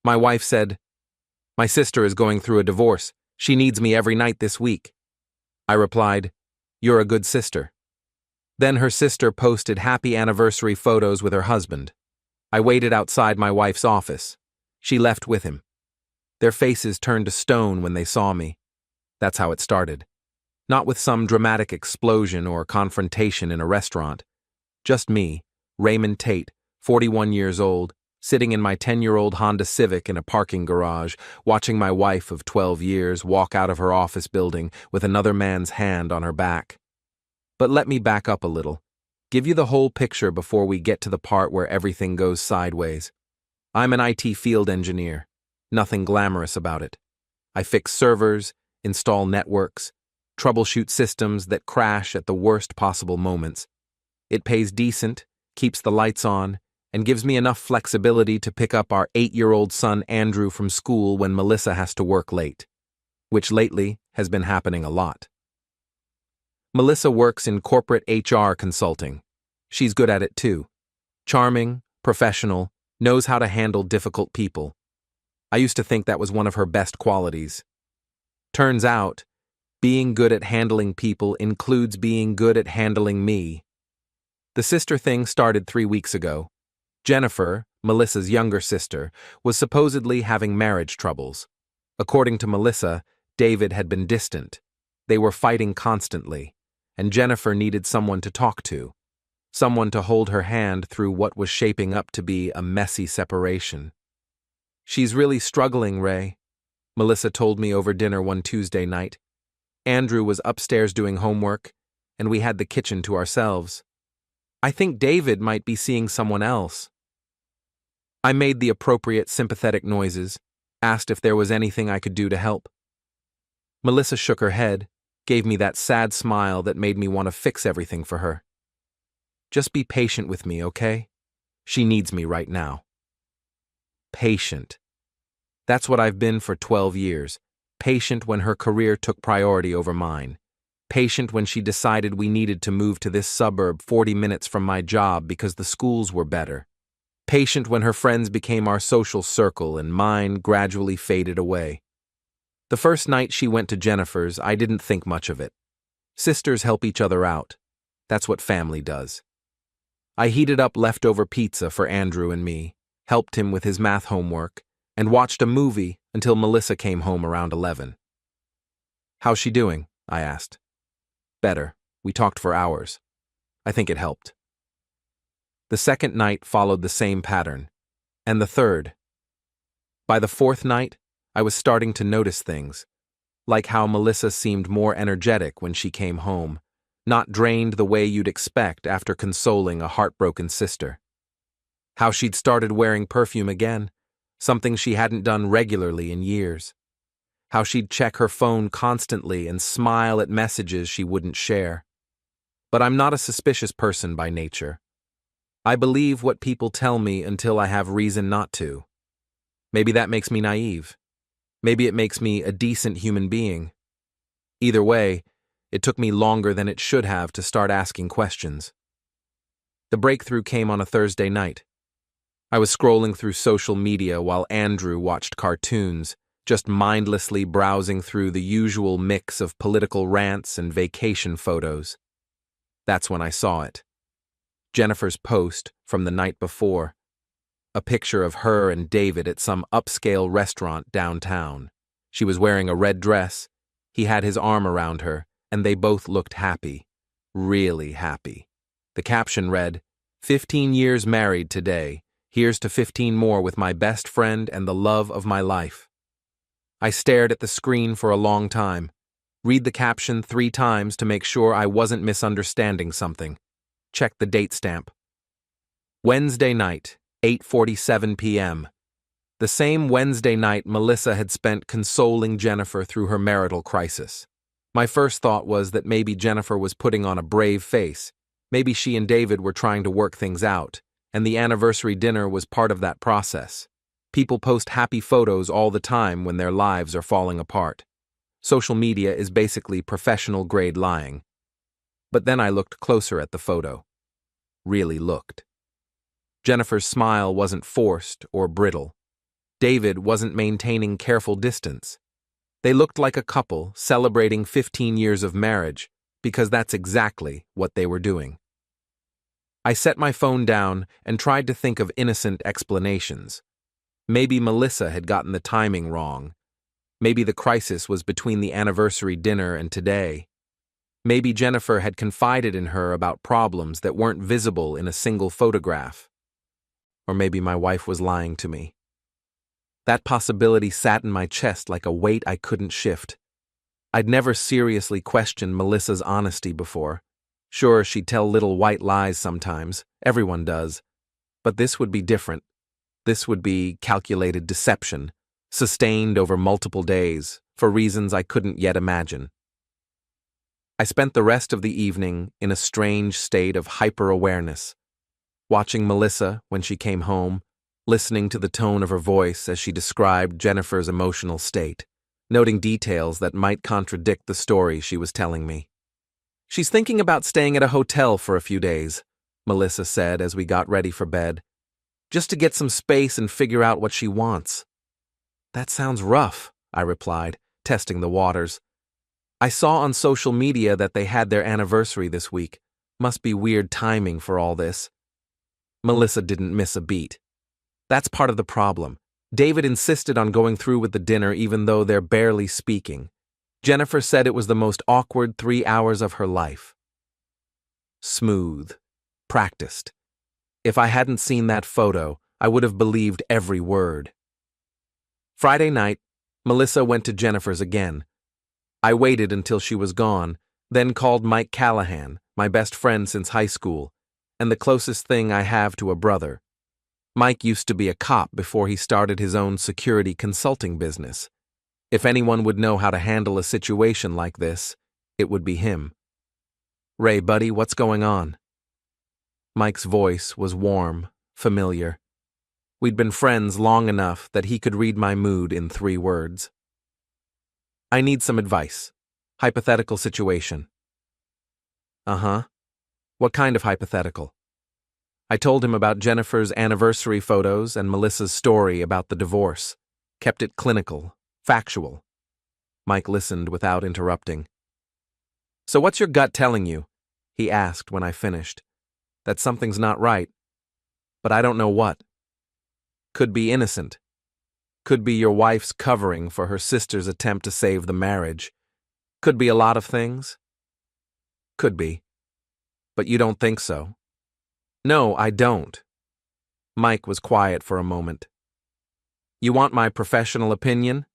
My wife said, "My sister is going through a divorce. She needs me every night this week." I replied, "You're a good sister." Then her sister posted happy anniversary photos with her husband. I waited outside my wife's office. She left with him. Their faces turned to stone when they saw me. That's how it started. Not with some dramatic explosion or confrontation in a restaurant. Just me, Raymond Tate, 41 years old, sitting in my 10-year-old Honda Civic in a parking garage, watching my wife of 12 years walk out of her office building with another man's hand on her back. But let me back up a little. Give you the whole picture before we get to the part where everything goes sideways. I'm an IT field engineer. Nothing glamorous about it. I fix servers, install networks, troubleshoot systems that crash at the worst possible moments. It pays decent, keeps the lights on, and gives me enough flexibility to pick up our 8-year-old son Andrew from school when Melissa has to work late, which lately has been happening a lot. Melissa works in corporate HR consulting. She's good at it too. Charming, professional, knows how to handle difficult people. I used to think that was one of her best qualities. Turns out, being good at handling people includes being good at handling me. The sister thing started 3 weeks ago. Jennifer, Melissa's younger sister, was supposedly having marriage troubles. According to Melissa, David had been distant. They were fighting constantly, and Jennifer needed someone to talk to, someone to hold her hand through what was shaping up to be a messy separation. "She's really struggling, Ray," Melissa told me over dinner one Tuesday night. Andrew was upstairs doing homework, and we had the kitchen to ourselves. "I think David might be seeing someone else." I made the appropriate sympathetic noises, asked if there was anything I could do to help. Melissa shook her head, gave me that sad smile that made me want to fix everything for her. "Just be patient with me, okay? She needs me right now." Patient. That's what I've been for 12 years. Patient when her career took priority over mine. Patient when she decided we needed to move to this suburb 40 minutes from my job because the schools were better. Patient when her friends became our social circle and mine gradually faded away. The first night she went to Jennifer's, I didn't think much of it. Sisters help each other out. That's what family does. I heated up leftover pizza for Andrew and me, helped him with his math homework, and watched a movie until Melissa came home around 11. "How's she doing?" I asked. "Better. We talked for hours. I think it helped." The second night followed the same pattern, and the third. By the fourth night, I was starting to notice things, like how Melissa seemed more energetic when she came home, not drained the way you'd expect after consoling a heartbroken sister. How she'd started wearing perfume again, something she hadn't done regularly in years. How she'd check her phone constantly and smile at messages she wouldn't share. But I'm not a suspicious person by nature. I believe what people tell me until I have reason not to. Maybe that makes me naive. Maybe it makes me a decent human being. Either way, it took me longer than it should have to start asking questions. The breakthrough came on a Thursday night. I was scrolling through social media while Andrew watched cartoons, just mindlessly browsing through the usual mix of political rants and vacation photos. That's when I saw it. Jennifer's post from the night before. A picture of her and David at some upscale restaurant downtown. She was wearing a red dress, he had his arm around her, and they both looked happy. Really happy. The caption read, "15 years married today. Here's to 15 more with my best friend and the love of my life." I stared at the screen for a long time. Read the caption 3 times to make sure I wasn't misunderstanding something. Check the date stamp. Wednesday night, 8:47 p.m. The same Wednesday night Melissa had spent consoling Jennifer through her marital crisis. My first thought was that maybe Jennifer was putting on a brave face. Maybe she and David were trying to work things out, and the anniversary dinner was part of that process. People post happy photos all the time when their lives are falling apart. Social media is basically professional-grade lying. But then I looked closer at the photo. Really looked. Jennifer's smile wasn't forced or brittle. David wasn't maintaining careful distance. They looked like a couple celebrating 15 years of marriage, because that's exactly what they were doing. I set my phone down and tried to think of innocent explanations. Maybe Melissa had gotten the timing wrong. Maybe the crisis was between the anniversary dinner and today. Maybe Jennifer had confided in her about problems that weren't visible in a single photograph. Or maybe my wife was lying to me. That possibility sat in my chest like a weight I couldn't shift. I'd never seriously questioned Melissa's honesty before. Sure, she'd tell little white lies sometimes. Everyone does. But this would be different. This would be calculated deception, sustained over multiple days, for reasons I couldn't yet imagine. I spent the rest of the evening in a strange state of hyper-awareness, watching Melissa when she came home, listening to the tone of her voice as she described Jennifer's emotional state, noting details that might contradict the story she was telling me. "She's thinking about staying at a hotel for a few days," Melissa said as we got ready for bed, "just to get some space and figure out what she wants." "That sounds rough," I replied, testing the waters. "I saw on social media that they had their anniversary this week. Must be weird timing for all this." Melissa didn't miss a beat. "That's part of the problem. David insisted on going through with the dinner even though they're barely speaking. Jennifer said it was the most awkward 3 hours of her life." Smooth. Practiced. If I hadn't seen that photo, I would have believed every word. Friday night, Melissa went to Jennifer's again. I waited until she was gone, then called Mike Callahan, my best friend since high school, and the closest thing I have to a brother. Mike used to be a cop before he started his own security consulting business. If anyone would know how to handle a situation like this, it would be him. "Ray, buddy, what's going on?" Mike's voice was warm, familiar. We'd been friends long enough that he could read my mood in 3 words. "I need some advice. Hypothetical situation." "Uh-huh. What kind of hypothetical?" I told him about Jennifer's anniversary photos and Melissa's story about the divorce. Kept it clinical, factual. Mike listened without interrupting. "So what's your gut telling you?" he asked when I finished. "That something's not right. But I don't know what. Could be innocent. Could be your wife's covering for her sister's attempt to save the marriage. Could be a lot of things. Could be. But you don't think so?" "No, I don't." Mike was quiet for a moment. "You want my professional opinion?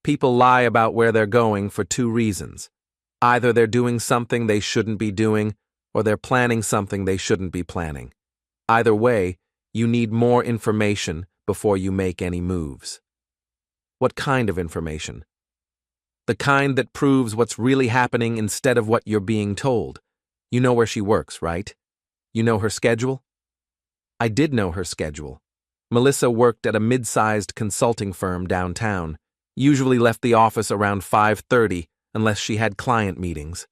People lie about where they're going for 2 reasons. Either they're doing something they shouldn't be doing, or they're planning something they shouldn't be planning. Either way, you need more information before you make any moves." "What kind of information?" "The kind that proves what's really happening instead of what you're being told. You know where she works, right? You know her schedule?" I did know her schedule. Melissa worked at a mid-sized consulting firm downtown, usually left the office around 5:30 unless she had client meetings.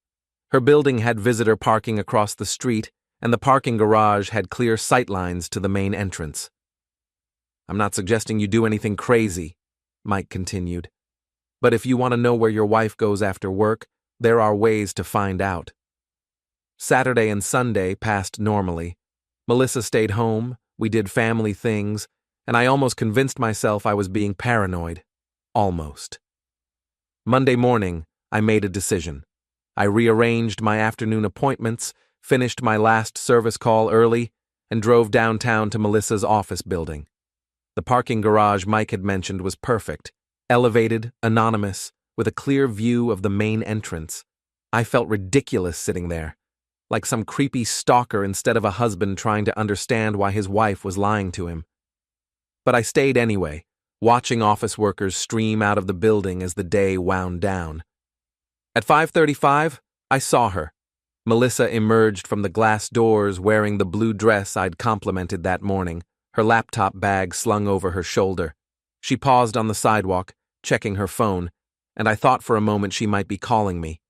Her building had visitor parking across the street, and the parking garage had clear sightlines to the main entrance. "I'm not suggesting you do anything crazy," Mike continued. "But if you want to know where your wife goes after work, there are ways to find out." Saturday and Sunday passed normally. Melissa stayed home, we did family things, and I almost convinced myself I was being paranoid. Almost. Monday morning, I made a decision. I rearranged my afternoon appointments, finished my last service call early, and drove downtown to Melissa's office building. The parking garage Mike had mentioned was perfect, elevated, anonymous, with a clear view of the main entrance. I felt ridiculous sitting there, like some creepy stalker instead of a husband trying to understand why his wife was lying to him. But I stayed anyway, watching office workers stream out of the building as the day wound down. At 5:35, I saw her. Melissa emerged from the glass doors wearing the blue dress I'd complimented that morning, her laptop bag slung over her shoulder. She paused on the sidewalk, checking her phone, and I thought for a moment she might be calling me.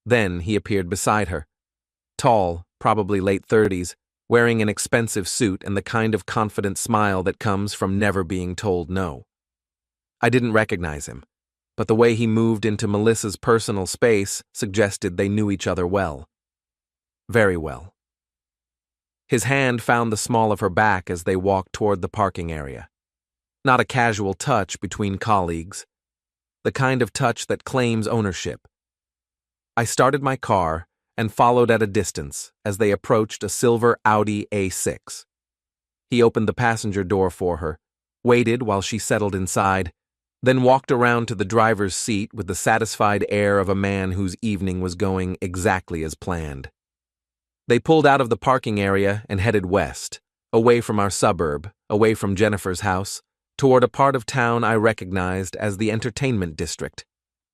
Then he appeared beside her. Tall, probably late 30s, wearing an expensive suit and the kind of confident smile that comes from never being told no. I didn't recognize him, but the way he moved into Melissa's personal space suggested they knew each other well. Very well. His hand found the small of her back as they walked toward the parking area. Not a casual touch between colleagues, the kind of touch that claims ownership. I started my car and followed at a distance as they approached a silver Audi A6. He opened the passenger door for her, waited while she settled inside, then walked around to the driver's seat with the satisfied air of a man whose evening was going exactly as planned. They pulled out of the parking area and headed west, away from our suburb, away from Jennifer's house, toward a part of town I recognized as the entertainment district.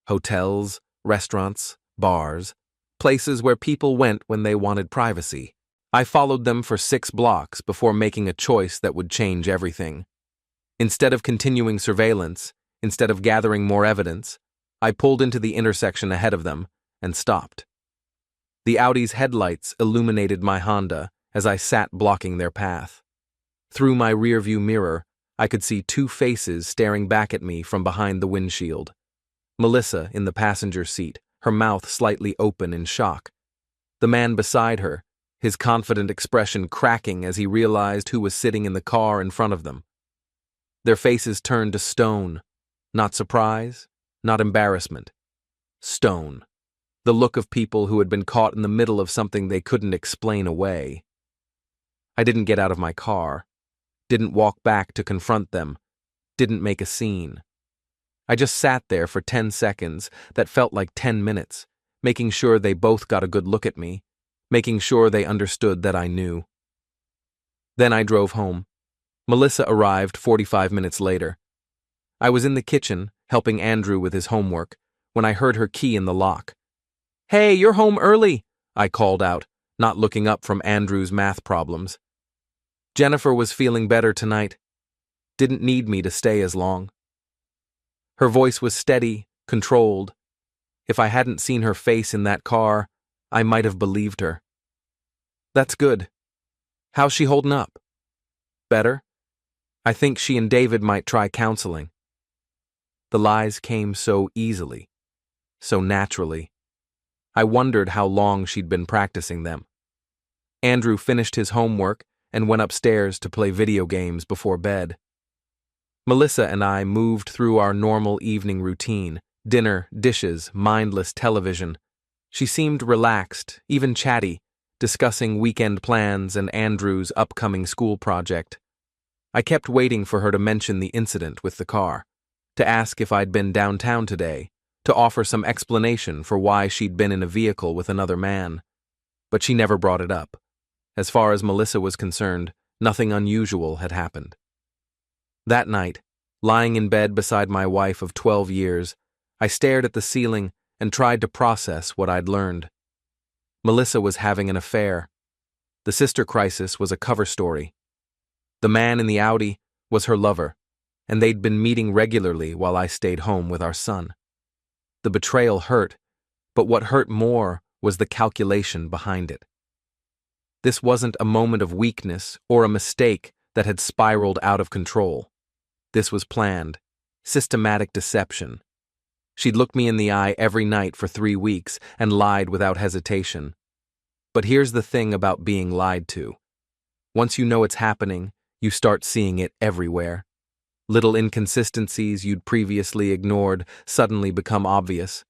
Hotels, restaurants, bars, places where people went when they wanted privacy. I followed them for 6 blocks before making a choice that would change everything. Instead of continuing surveillance, instead of gathering more evidence, I pulled into the intersection ahead of them and stopped. The Audi's headlights illuminated my Honda as I sat blocking their path. Through my rearview mirror, I could see 2 faces staring back at me from behind the windshield. Melissa in the passenger seat, her mouth slightly open in shock. The man beside her, his confident expression cracking as he realized who was sitting in the car in front of them. Their faces turned to stone, not surprise, not embarrassment. Stone. The look of people who had been caught in the middle of something they couldn't explain away. I didn't get out of my car, didn't walk back to confront them, didn't make a scene. I just sat there for 10 seconds that felt like 10 minutes, making sure they both got a good look at me, making sure they understood that I knew. Then I drove home. Melissa arrived 45 minutes later. I was in the kitchen, helping Andrew with his homework, when I heard her key in the lock. "Hey, you're home early," I called out, not looking up from Andrew's math problems. Jennifer was feeling better tonight. Didn't need me to stay as long. Her voice was steady, controlled. If I hadn't seen her face in that car, I might have believed her. "That's good. How's she holding up?" "Better. I think she and David might try counseling." The lies came so easily, so naturally. I wondered how long she'd been practicing them. Andrew finished his homework and went upstairs to play video games before bed. Melissa and I moved through our normal evening routine: dinner, dishes, mindless television. She seemed relaxed, even chatty, discussing weekend plans and Andrew's upcoming school project. I kept waiting for her to mention the incident with the car, to ask if I'd been downtown today, to offer some explanation for why she'd been in a vehicle with another man. But she never brought it up. As far as Melissa was concerned, nothing unusual had happened. That night, lying in bed beside my wife of 12 years, I stared at the ceiling and tried to process what I'd learned. Melissa was having an affair. The sister crisis was a cover story. The man in the Audi was her lover, and they'd been meeting regularly while I stayed home with our son. The betrayal hurt, but what hurt more was the calculation behind it. This wasn't a moment of weakness or a mistake that had spiraled out of control. This was planned, systematic deception. She'd looked me in the eye every night for 3 weeks and lied without hesitation. But here's the thing about being lied to. Once you know it's happening, you start seeing it everywhere. Little inconsistencies you'd previously ignored suddenly become obvious.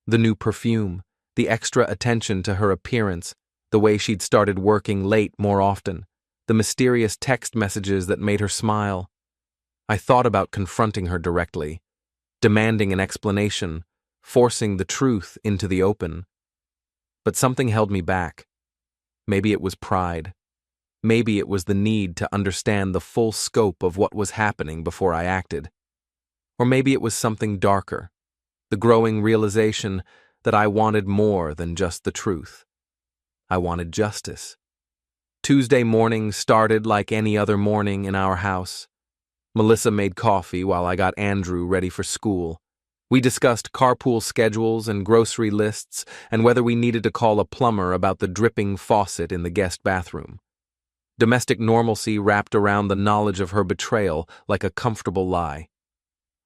The new perfume, the extra attention to her appearance, the way she'd started working late more often, the mysterious text messages that made her smile. I thought about confronting her directly, demanding an explanation, forcing the truth into the open. But something held me back. Maybe it was pride. Maybe it was the need to understand the full scope of what was happening before I acted. Or maybe it was something darker, the growing realization that I wanted more than just the truth. I wanted justice. Tuesday morning started like any other morning in our house. Melissa made coffee while I got Andrew ready for school. We discussed carpool schedules and grocery lists and whether we needed to call a plumber about the dripping faucet in the guest bathroom. domestic normalcy wrapped around the knowledge of her betrayal like a comfortable lie.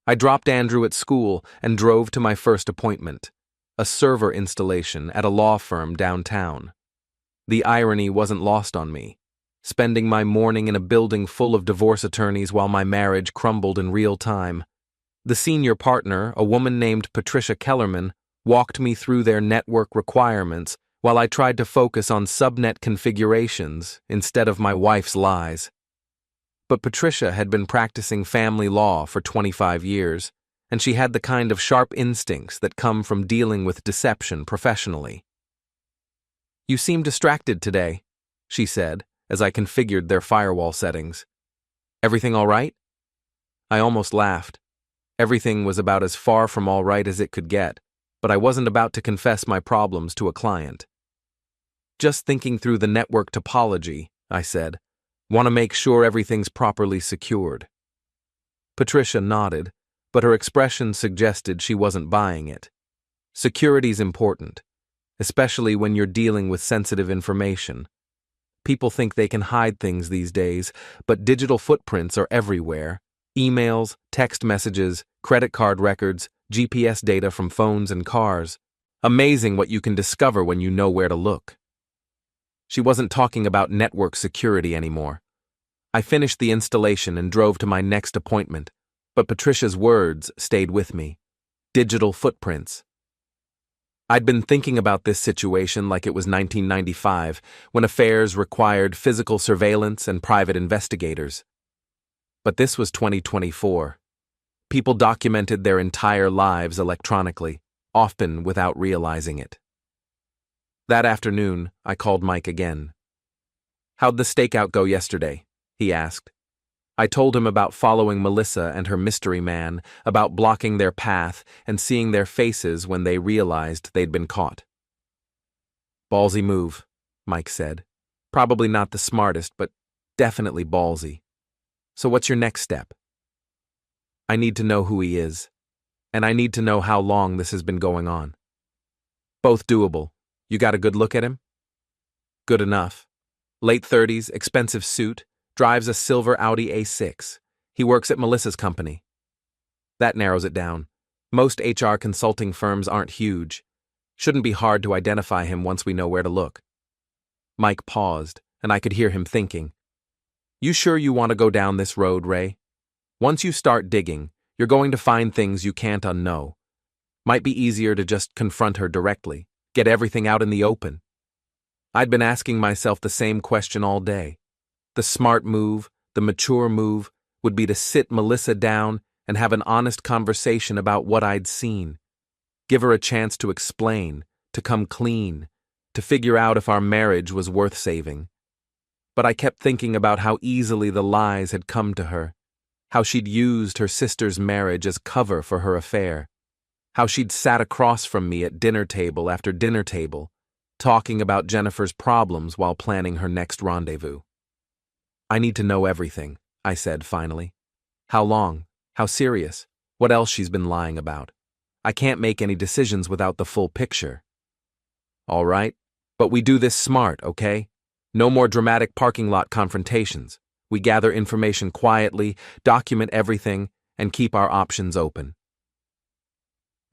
I dropped Andrew at school and drove to my first appointment, a server installation at a law firm downtown. The irony wasn't lost on me. Spending my morning in a building full of divorce attorneys while my marriage crumbled in real time. The senior partner, a woman named Patricia Kellerman, walked me through their network requirements while I tried to focus on subnet configurations instead of my wife's lies. But Patricia had been practicing family law for 25 years, and she had the kind of sharp instincts that come from dealing with deception professionally. "You seem distracted today," she said, as I configured their firewall settings. "Everything all right?" I almost laughed. Everything was about as far from all right as it could get, but I wasn't about to confess my problems to a client. "Just thinking through the network topology," I said. "Want to make sure everything's properly secured." Patricia nodded, but her expression suggested she wasn't buying it. Security's important, especially when you're dealing with sensitive information. People think they can hide things these days, but digital footprints are everywhere. Emails, text messages, credit card records, GPS data from phones and cars. Amazing what you can discover when you know where to look. She wasn't talking about network security anymore. I finished the installation and drove to my next appointment, but Patricia's words stayed with me. Digital footprints. I'd been thinking about this situation like it was 1995, when affairs required physical surveillance and private investigators. But this was 2024. People documented their entire lives electronically, often without realizing it. That afternoon, I called Mike again. "How'd the stakeout go yesterday?" he asked. I told him about following Melissa and her mystery man, about blocking their path and seeing their faces when they realized they'd been caught. "Ballsy move," Mike said. "Probably not the smartest, but definitely ballsy. So what's your next step?" "I need to know who he is, and I need to know how long this has been going on." "Both doable. You got a good look at him?" "Good enough. Late 30s, expensive suit, drives a silver Audi A6. He works at Melissa's company." That narrows it down. Most HR consulting firms aren't huge. Shouldn't be hard to identify him once we know where to look. Mike paused, and I could hear him thinking. "You sure you want to go down this road, Ray? Once you start digging, you're going to find things you can't unknow. Might be easier to just confront her directly, get everything out in the open." I'd been asking myself the same question all day. The smart move, the mature move, would be to sit Melissa down and have an honest conversation about what I'd seen. Give her a chance to explain, to come clean, to figure out if our marriage was worth saving. But I kept thinking about how easily the lies had come to her, how she'd used her sister's marriage as cover for her affair, how she'd sat across from me at dinner table after dinner table, talking about Jennifer's problems while planning her next rendezvous. "I need to know everything," I said finally. "How long? How serious? What else she's been lying about? I can't make any decisions without the full picture." "All right, but we do this smart, okay? No more dramatic parking lot confrontations. We gather information quietly, document everything, and keep our options open."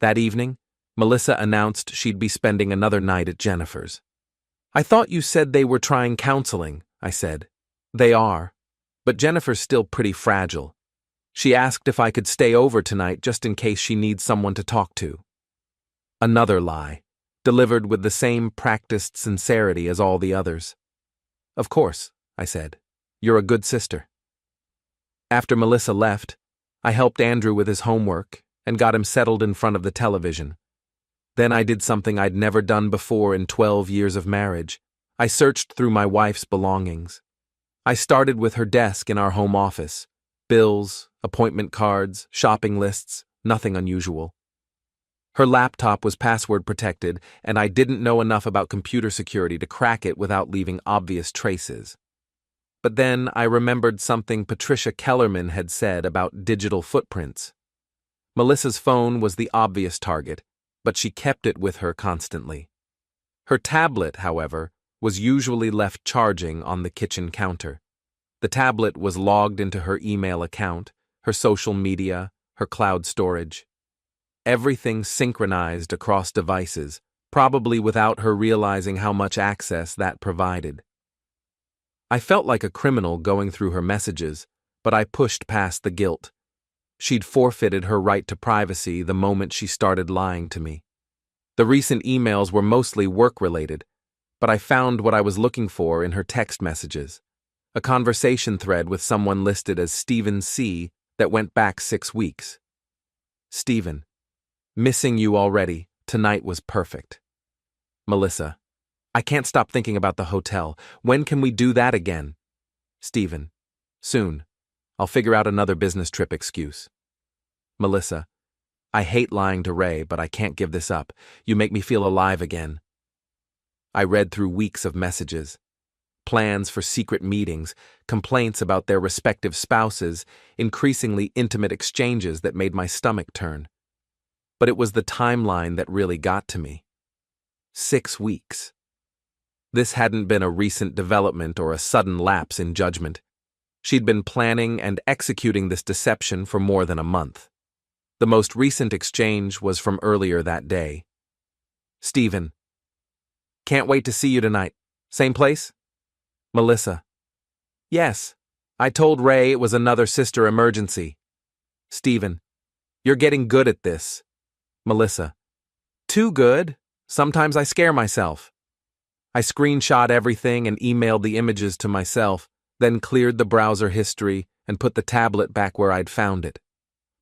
That evening, Melissa announced she'd be spending another night at Jennifer's. "I thought you said they were trying counseling," I said. "They are, but Jennifer's still pretty fragile. She asked if I could stay over tonight just in case she needs someone to talk to." Another lie, delivered with the same practiced sincerity as all the others. "Of course," I said. "You're a good sister." After Melissa left, I helped Andrew with his homework and got him settled in front of the television. Then I did something I'd never done before in 12 years of marriage. I searched through my wife's belongings. I started with her desk in our home office. Bills, appointment cards, shopping lists, nothing unusual. Her laptop was password protected, and I didn't know enough about computer security to crack it without leaving obvious traces. But then I remembered something Patricia Kellerman had said about digital footprints. Melissa's phone was the obvious target, but she kept it with her constantly. Her tablet, however, was usually left charging on the kitchen counter. The tablet was logged into her email account, her social media, her cloud storage. Everything synchronized across devices, probably without her realizing how much access that provided. I felt like a criminal going through her messages, but I pushed past the guilt. She'd forfeited her right to privacy the moment she started lying to me. The recent emails were mostly work-related, but I found what I was looking for in her text messages. A conversation thread with someone listed as Stephen C. that went back 6 weeks. Stephen, missing you already. Tonight was perfect. Melissa, I can't stop thinking about the hotel. When can we do that again? Stephen, soon. I'll figure out another business trip excuse. Melissa, I hate lying to Ray, but I can't give this up. You make me feel alive again. I read through weeks of messages. Plans for secret meetings, complaints about their respective spouses, increasingly intimate exchanges that made my stomach turn. But it was the timeline that really got to me. 6 weeks. This hadn't been a recent development or a sudden lapse in judgment. She'd been planning and executing this deception for more than a month. The most recent exchange was from earlier that day. Stephen, can't wait to see you tonight. Same place? Melissa, yes. I told Ray it was another sister emergency. Stephen, you're getting good at this. Melissa, too good. Sometimes I scare myself. I screenshot everything and emailed the images to myself, then cleared the browser history and put the tablet back where I'd found it.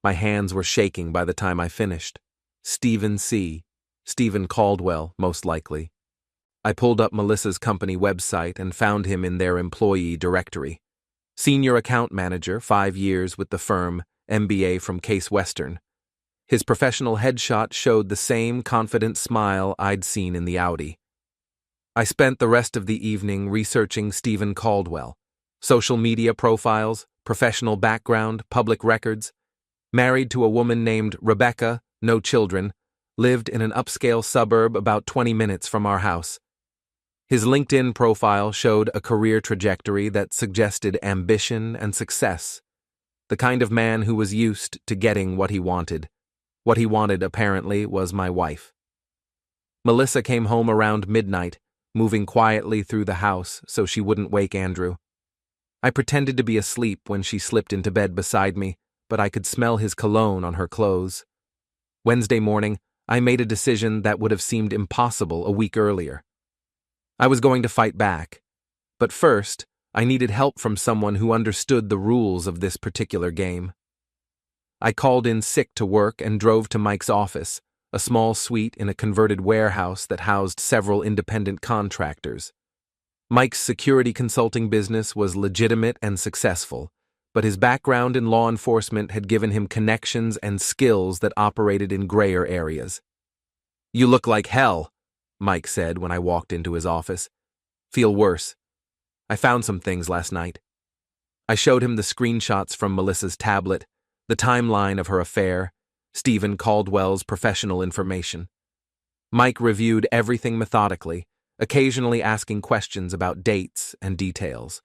My hands were shaking by the time I finished. Stephen C. Stephen Caldwell, most likely. I pulled up Melissa's company website and found him in their employee directory. Senior account manager, 5 years with the firm, MBA from Case Western. His professional headshot showed the same confident smile I'd seen in the Audi. I spent the rest of the evening researching Stephen Caldwell. Social media profiles, professional background, public records. Married to a woman named Rebecca, no children, lived in an upscale suburb about 20 minutes from our house. His LinkedIn profile showed a career trajectory that suggested ambition and success. The kind of man who was used to getting what he wanted. What he wanted, apparently, was my wife. Melissa came home around midnight, moving quietly through the house so she wouldn't wake Andrew. I pretended to be asleep when she slipped into bed beside me, but I could smell his cologne on her clothes. Wednesday morning, I made a decision that would have seemed impossible a week earlier. I was going to fight back, but first, I needed help from someone who understood the rules of this particular game. I called in sick to work and drove to Mike's office, a small suite in a converted warehouse that housed several independent contractors. Mike's security consulting business was legitimate and successful, but his background in law enforcement had given him connections and skills that operated in grayer areas. "You look like hell," Mike said when I walked into his office. "Feel worse. I found some things last night." I showed him the screenshots from Melissa's tablet, the timeline of her affair, Stephen Caldwell's professional information. Mike reviewed everything methodically, occasionally asking questions about dates and details.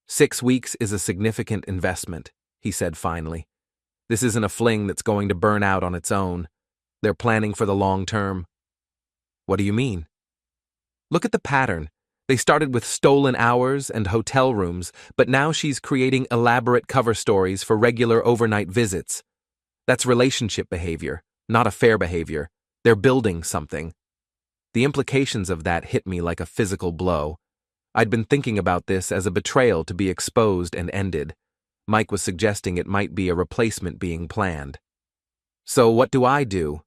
6 weeks is a significant investment, he said finally. This isn't a fling that's going to burn out on its own. They're planning for the long term. What do you mean? Look at the pattern. They started with stolen hours and hotel rooms, but now she's creating elaborate cover stories for regular overnight visits. That's relationship behavior, not affair behavior. They're building something. The implications of that hit me like a physical blow. I'd been thinking about this as a betrayal to be exposed and ended. Mike was suggesting it might be a replacement being planned. So what do I do?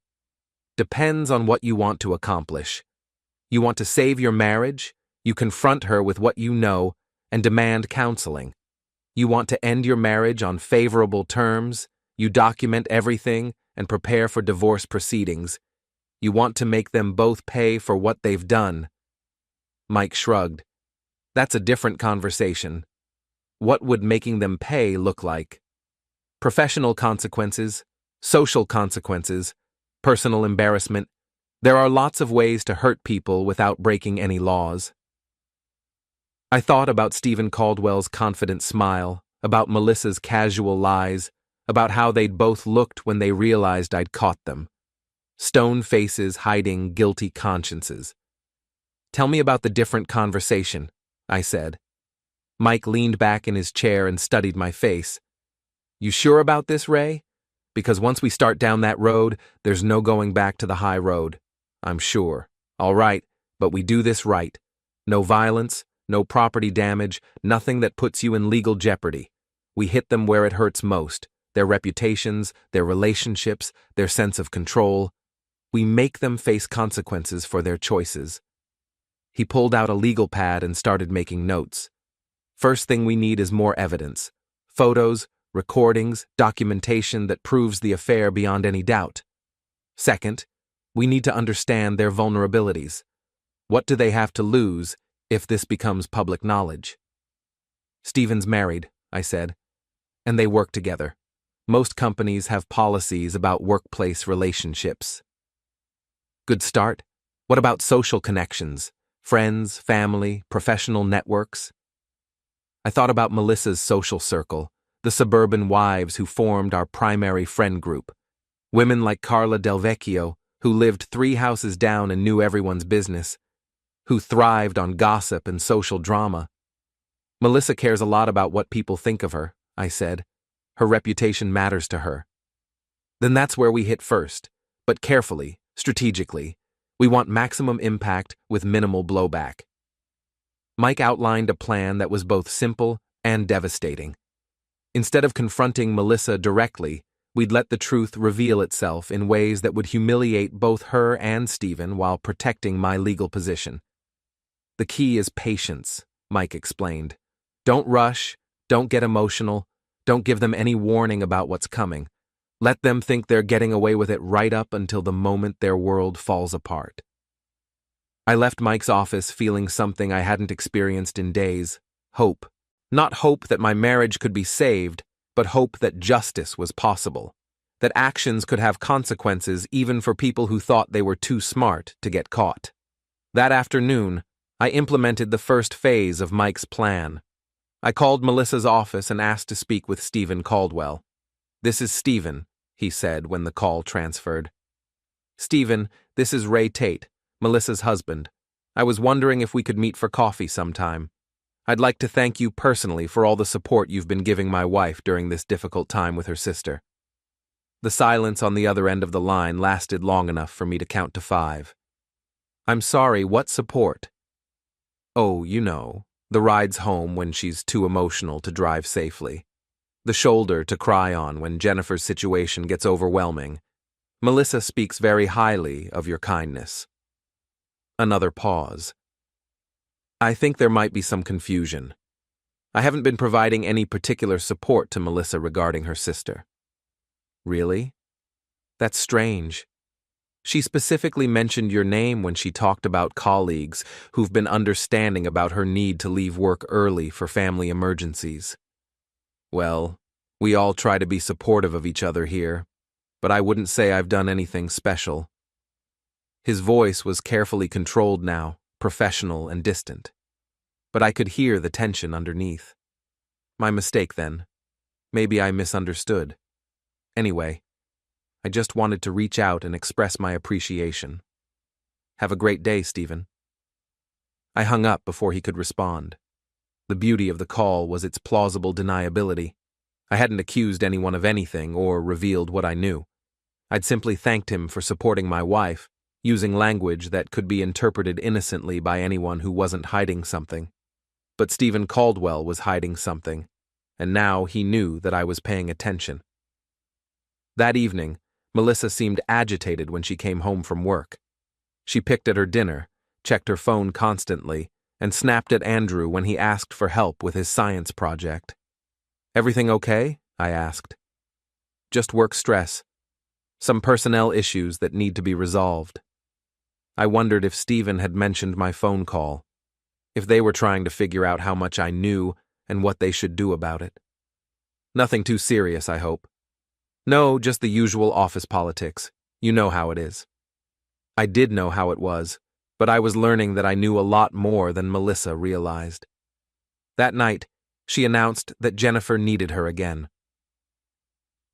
Depends on what you want to accomplish. You want to save your marriage? You confront her with what you know and demand counseling. You want to end your marriage on favorable terms? You document everything and prepare for divorce proceedings. You want to make them both pay for what they've done. Mike shrugged. That's a different conversation. What would making them pay look like? Professional consequences, social consequences, personal embarrassment. There are lots of ways to hurt people without breaking any laws. I thought about Stephen Caldwell's confident smile, about Melissa's casual lies, about how they'd both looked when they realized I'd caught them. Stone faces hiding guilty consciences. "Tell me about the different conversation," I said. Mike leaned back in his chair and studied my face. "You sure about this, Ray? Because once we start down that road, there's no going back to the high road. I'm sure. All right, but we do this right. No violence, no property damage, nothing that puts you in legal jeopardy. We hit them where it hurts most, their reputations, their relationships, their sense of control. We make them face consequences for their choices." He pulled out a legal pad and started making notes. "First thing we need is more evidence. Photos, recordings, documentation that proves the affair beyond any doubt. Second, we need to understand their vulnerabilities. What do they have to lose if this becomes public knowledge?" "Stephen's married," I said, "and they work together. Most companies have policies about workplace relationships." "Good start. What about social connections? Friends, family, professional networks?" I thought about Melissa's social circle, the suburban wives who formed our primary friend group. Women like Carla Del Vecchio, who lived 3 houses down and knew everyone's business, who thrived on gossip and social drama. "Melissa cares a lot about what people think of her," I said. "Her reputation matters to her." "Then that's where we hit first, but carefully, strategically. We want maximum impact with minimal blowback." Mike outlined a plan that was both simple and devastating. Instead of confronting Melissa directly, we'd let the truth reveal itself in ways that would humiliate both her and Stephen while protecting my legal position. "The key is patience," Mike explained. "Don't rush, don't get emotional, don't give them any warning about what's coming. Let them think they're getting away with it right up until the moment their world falls apart." I left Mike's office feeling something I hadn't experienced in days: hope. Not hope that my marriage could be saved, but hope that justice was possible, that actions could have consequences even for people who thought they were too smart to get caught. That afternoon, I implemented the first phase of Mike's plan. I called Melissa's office and asked to speak with Stephen Caldwell. "This is Stephen," he said when the call transferred. "Stephen, this is Ray Tate, Melissa's husband. I was wondering if we could meet for coffee sometime. I'd like to thank you personally for all the support you've been giving my wife during this difficult time with her sister." The silence on the other end of the line lasted long enough for me to count to 5. "I'm sorry, what support?" "Oh, you know, the rides home when she's too emotional to drive safely. The shoulder to cry on when Jennifer's situation gets overwhelming. Melissa speaks very highly of your kindness." Another pause. "I think there might be some confusion. I haven't been providing any particular support to Melissa regarding her sister." "Really? That's strange. She specifically mentioned your name when she talked about colleagues who've been understanding about her need to leave work early for family emergencies." "Well, we all try to be supportive of each other here, but I wouldn't say I've done anything special." His voice was carefully controlled now, professional and distant. But I could hear the tension underneath. My mistake then. Maybe I misunderstood. Anyway, I just wanted to reach out and express my appreciation. "Have a great day, Stephen." I hung up before he could respond. The beauty of the call was its plausible deniability. I hadn't accused anyone of anything or revealed what I knew. I'd simply thanked him for supporting my wife, using language that could be interpreted innocently by anyone who wasn't hiding something. But Stephen Caldwell was hiding something, and now he knew that I was paying attention. That evening, Melissa seemed agitated when she came home from work. She picked at her dinner, checked her phone constantly, and snapped at Andrew when he asked for help with his science project. "Everything okay?" I asked. "Just work stress. Some personnel issues that need to be resolved." I wondered if Stephen had mentioned my phone call, if they were trying to figure out how much I knew and what they should do about it. "Nothing too serious, I hope." "No, just the usual office politics. You know how it is." I did know how it was, but I was learning that I knew a lot more than Melissa realized. That night, she announced that Jennifer needed her again.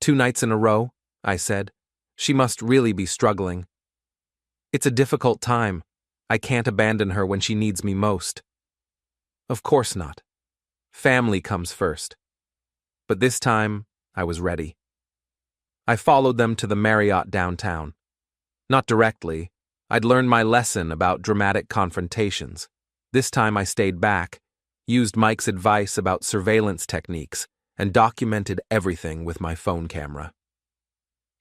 2 nights in a row, I said. She must really be struggling. It's a difficult time. I can't abandon her when she needs me most. Of course not. Family comes first. But this time, I was ready. I followed them to the Marriott downtown. Not directly. I'd learned my lesson about dramatic confrontations. This time I stayed back, used Mike's advice about surveillance techniques, and documented everything with my phone camera.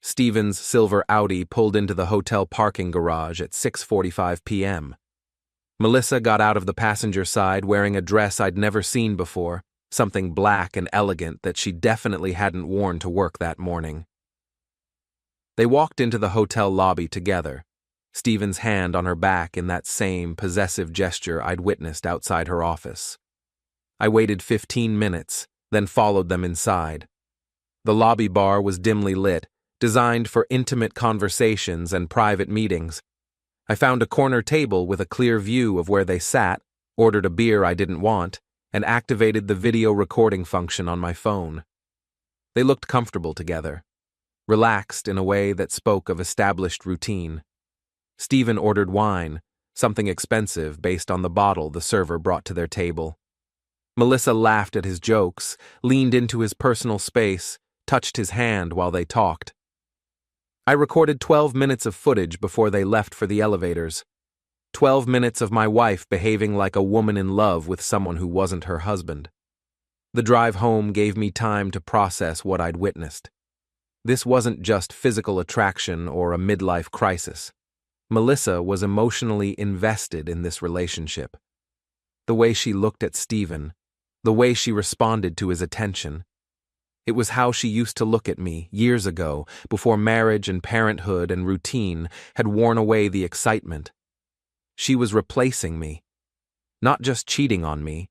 Steven's silver Audi pulled into the hotel parking garage at 6:45 p.m. Melissa got out of the passenger side wearing a dress I'd never seen before, something black and elegant that she definitely hadn't worn to work that morning. They walked into the hotel lobby together, Steven's hand on her back in that same possessive gesture I'd witnessed outside her office. I waited 15 minutes, then followed them inside. The lobby bar was dimly lit, designed for intimate conversations and private meetings. I found a corner table with a clear view of where they sat, ordered a beer I didn't want, and activated the video recording function on my phone. They looked comfortable together, relaxed in a way that spoke of established routine. Steven ordered wine, something expensive based on the bottle the server brought to their table. Melissa laughed at his jokes, leaned into his personal space, touched his hand while they talked. I recorded 12 minutes of footage before they left for the elevators. 12 minutes of my wife behaving like a woman in love with someone who wasn't her husband. The drive home gave me time to process what I'd witnessed. This wasn't just physical attraction or a midlife crisis. Melissa was emotionally invested in this relationship. The way she looked at Steven, the way she responded to his attention. It was how she used to look at me years ago, before marriage and parenthood and routine had worn away the excitement. She was replacing me, not just cheating on me,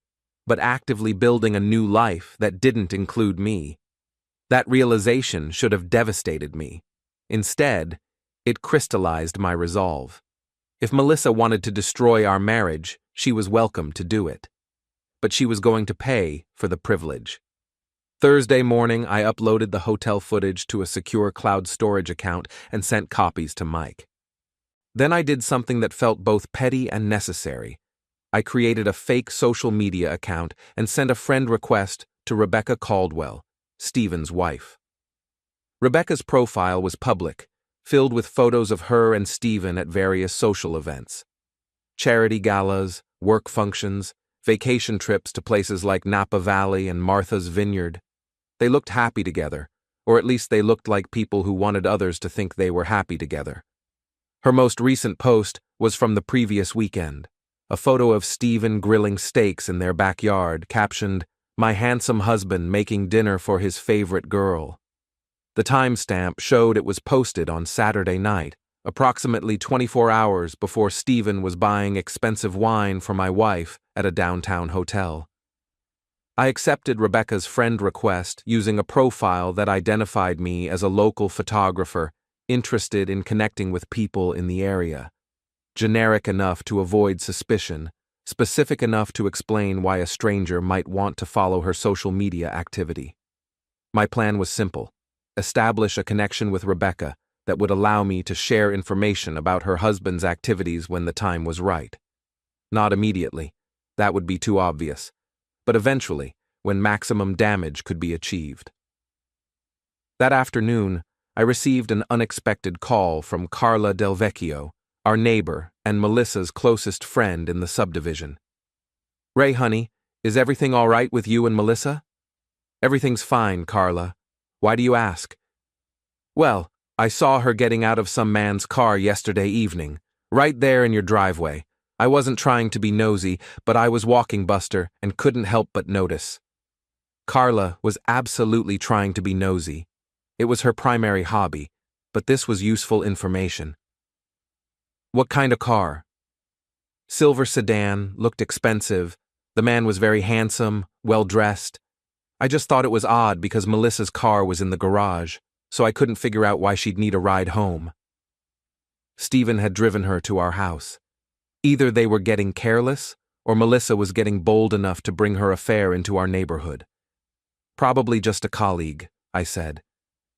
but actively building a new life that didn't include me. That realization should have devastated me. Instead, it crystallized my resolve. If Melissa wanted to destroy our marriage, she was welcome to do it. But she was going to pay for the privilege. Thursday morning, I uploaded the hotel footage to a secure cloud storage account and sent copies to Mike. Then I did something that felt both petty and necessary. I created a fake social media account and sent a friend request to Rebecca Caldwell, Steven's wife. Rebecca's profile was public, filled with photos of her and Steven at various social events. Charity galas, work functions, vacation trips to places like Napa Valley and Martha's Vineyard. They looked happy together, or at least they looked like people who wanted others to think they were happy together. Her most recent post was from the previous weekend, a photo of Steven grilling steaks in their backyard, captioned, "My handsome husband making dinner for his favorite girl." The timestamp showed it was posted on Saturday night, approximately 24 hours before Steven was buying expensive wine for my wife at a downtown hotel. I accepted Rebecca's friend request using a profile that identified me as a local photographer interested in connecting with people in the area. Generic enough to avoid suspicion, specific enough to explain why a stranger might want to follow her social media activity. My plan was simple: establish a connection with Rebecca that would allow me to share information about her husband's activities when the time was right. Not immediately, that would be too obvious, but eventually, when maximum damage could be achieved. That afternoon, I received an unexpected call from Carla Del Vecchio, our neighbor and Melissa's closest friend in the subdivision. "Ray, honey, is everything all right with you and Melissa?" "Everything's fine, Carla. Why do you ask?" "Well, I saw her getting out of some man's car yesterday evening, right there in your driveway. I wasn't trying to be nosy, but I was walking Buster and couldn't help but notice." Carla was absolutely trying to be nosy. It was her primary hobby, but this was useful information. "What kind of car?" "Silver sedan, looked expensive. The man was very handsome, well-dressed. I just thought it was odd because Melissa's car was in the garage, so I couldn't figure out why she'd need a ride home." Steven had driven her to our house. Either they were getting careless, or Melissa was getting bold enough to bring her affair into our neighborhood. Probably just a colleague, I said.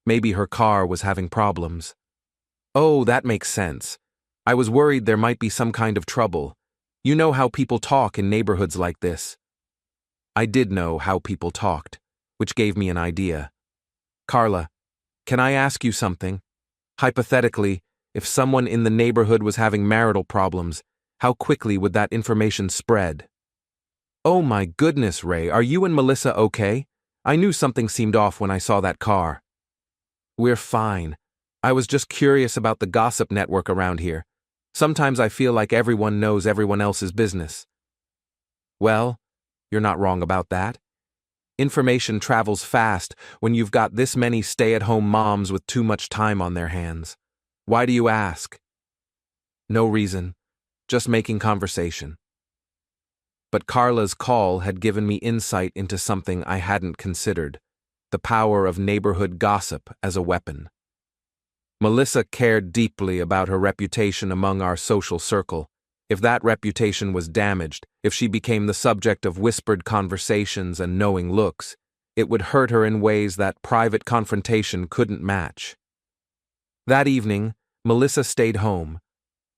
Maybe her car was having problems. Oh, that makes sense. I was worried there might be some kind of trouble. You know how people talk in neighborhoods like this. I did know how people talked, which gave me an idea. Carla, can I ask you something? Hypothetically, if someone in the neighborhood was having marital problems, how quickly would that information spread? Oh my goodness, Ray, are you and Melissa okay? I knew something seemed off when I saw that car. We're fine. I was just curious about the gossip network around here. Sometimes I feel like everyone knows everyone else's business. Well, you're not wrong about that. Information travels fast when you've got this many stay-at-home moms with too much time on their hands. Why do you ask? No reason, just making conversation. But Carla's call had given me insight into something I hadn't considered, the power of neighborhood gossip as a weapon. Melissa cared deeply about her reputation among our social circle. If that reputation was damaged, if she became the subject of whispered conversations and knowing looks, it would hurt her in ways that private confrontation couldn't match. That evening, Melissa stayed home.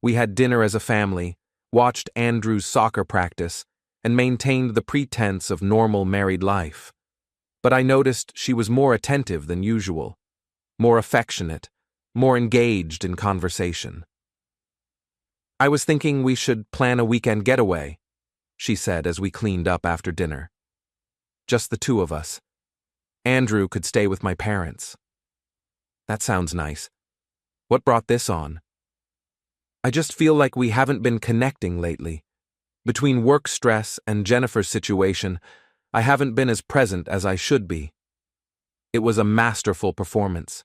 We had dinner as a family, watched Andrew's soccer practice, and maintained the pretense of normal married life. But I noticed she was more attentive than usual, more affectionate, more engaged in conversation. I was thinking we should plan a weekend getaway, she said as we cleaned up after dinner. Just the two of us. Andrew could stay with my parents. That sounds nice. What brought this on? I just feel like we haven't been connecting lately. Between work stress and Jennifer's situation, I haven't been as present as I should be. It was a masterful performance.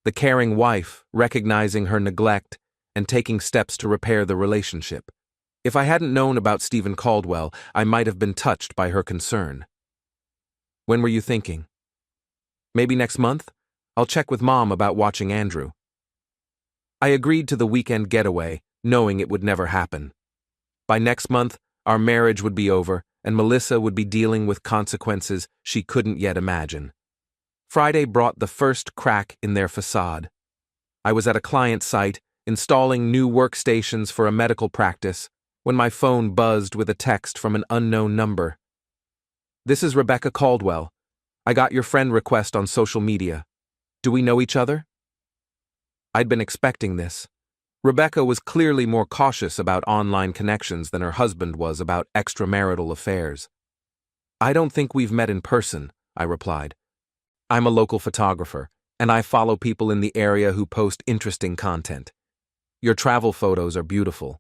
The caring wife recognizing her neglect and taking steps to repair the relationship. If I hadn't known about Stephen Caldwell, I might have been touched by her concern. When were you thinking? Maybe next month? I'll check with Mom about watching Andrew. I agreed to the weekend getaway, knowing it would never happen. By next month, our marriage would be over, and Melissa would be dealing with consequences she couldn't yet imagine. Friday brought the first crack in their facade. I was at a client site, installing new workstations for a medical practice, when my phone buzzed with a text from an unknown number. This is Rebecca Caldwell. I got your friend request on social media. Do we know each other? I'd been expecting this. Rebecca was clearly more cautious about online connections than her husband was about extramarital affairs. I don't think we've met in person, I replied. I'm a local photographer, and I follow people in the area who post interesting content. Your travel photos are beautiful.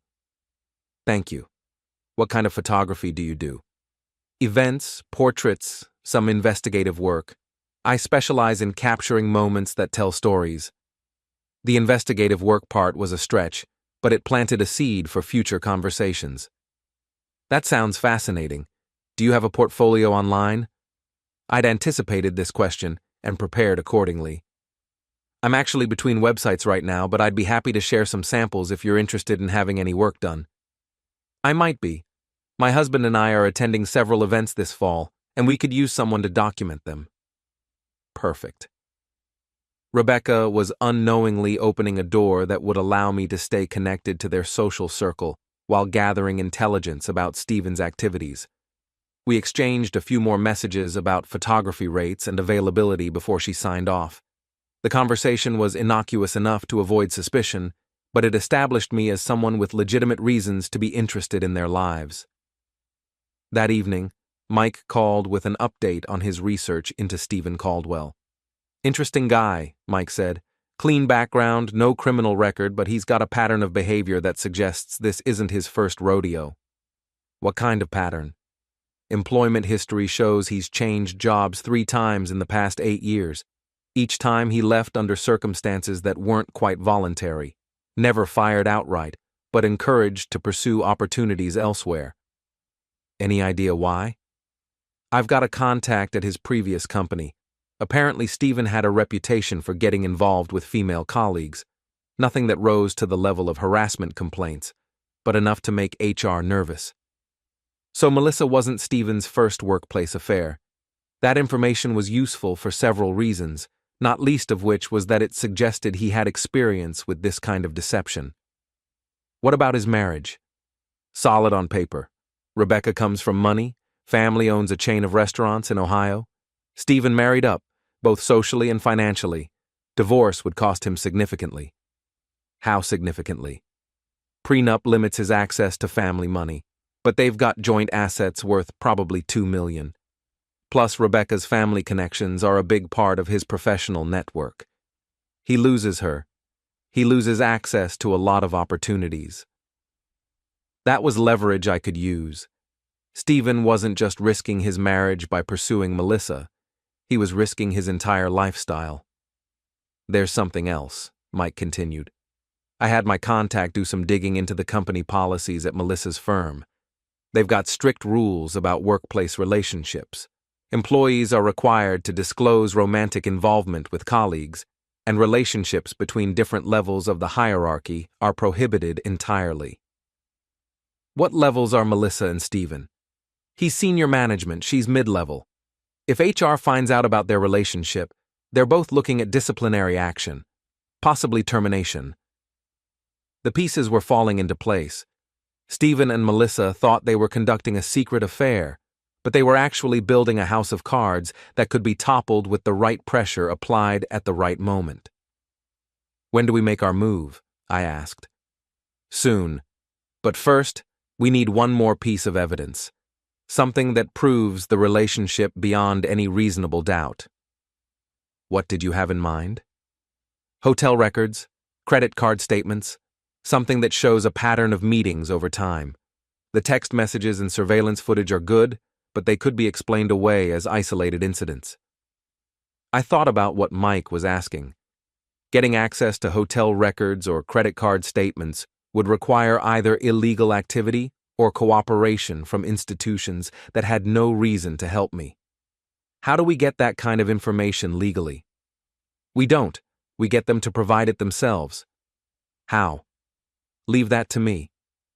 Thank you. What kind of photography do you do? Events, portraits, some investigative work. I specialize in capturing moments that tell stories. The investigative work part was a stretch, but it planted a seed for future conversations. That sounds fascinating. Do you have a portfolio online? I'd anticipated this question and prepared accordingly. I'm actually between websites right now, but I'd be happy to share some samples if you're interested in having any work done. I might be. My husband and I are attending several events this fall, and we could use someone to document them. Perfect. Rebecca was unknowingly opening a door that would allow me to stay connected to their social circle while gathering intelligence about Stephen's activities. We exchanged a few more messages about photography rates and availability before she signed off. The conversation was innocuous enough to avoid suspicion, but it established me as someone with legitimate reasons to be interested in their lives. That evening, Mike called with an update on his research into Stephen Caldwell. Interesting guy, Mike said. Clean background, no criminal record, but he's got a pattern of behavior that suggests this isn't his first rodeo. What kind of pattern? Employment history shows he's changed jobs 3 times in the past 8 years. Each time he left under circumstances that weren't quite voluntary. Never fired outright, but encouraged to pursue opportunities elsewhere. Any idea why? I've got a contact at his previous company. Apparently Stephen had a reputation for getting involved with female colleagues. Nothing that rose to the level of harassment complaints, but enough to make HR nervous. So Melissa wasn't Stephen's first workplace affair. That information was useful for several reasons, not least of which was that it suggested he had experience with this kind of deception. What about his marriage? Solid on paper. Rebecca comes from money, family owns a chain of restaurants in Ohio. Stephen married up, both socially and financially. Divorce would cost him significantly. How significantly? Prenup limits his access to family money, but they've got joint assets worth probably $2 million. Plus, Rebecca's family connections are a big part of his professional network. He loses her. He loses access to a lot of opportunities. That was leverage I could use. Stephen wasn't just risking his marriage by pursuing Melissa. He was risking his entire lifestyle. There's something else, Mike continued. I had my contact do some digging into the company policies at Melissa's firm. They've got strict rules about workplace relationships. Employees are required to disclose romantic involvement with colleagues, and relationships between different levels of the hierarchy are prohibited entirely. What levels are Melissa and Stephen? He's senior management, she's mid-level. If HR finds out about their relationship, they're both looking at disciplinary action, possibly termination. The pieces were falling into place. Stephen and Melissa thought they were conducting a secret affair, but they were actually building a house of cards that could be toppled with the right pressure applied at the right moment. When do we make our move? I asked. Soon. But first, we need one more piece of evidence. Something that proves the relationship beyond any reasonable doubt. What did you have in mind? Hotel records, credit card statements, something that shows a pattern of meetings over time. The text messages and surveillance footage are good, but they could be explained away as isolated incidents. I thought about what Mike was asking. Getting access to hotel records or credit card statements would require either illegal activity or cooperation from institutions that had no reason to help me. How do we get that kind of information legally? We don't. We get them to provide it themselves. How? Leave that to me.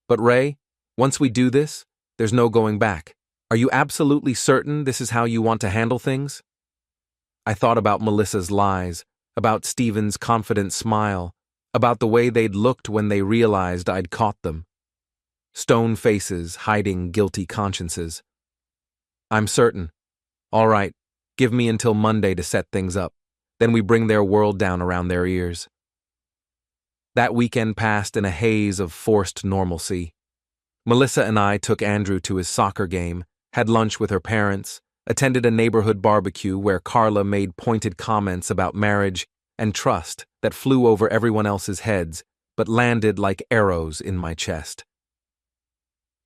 But Ray, once we do this, there's no going back. Are you absolutely certain this is how you want to handle things? I thought about Melissa's lies, about Stephen's confident smile, about the way they'd looked when they realized I'd caught them. Stone faces hiding guilty consciences. I'm certain. All right, give me until Monday to set things up. Then we bring their world down around their ears. That weekend passed in a haze of forced normalcy. Melissa and I took Andrew to his soccer game, had lunch with her parents, attended a neighborhood barbecue where Carla made pointed comments about marriage and trust that flew over everyone else's heads, but landed like arrows in my chest.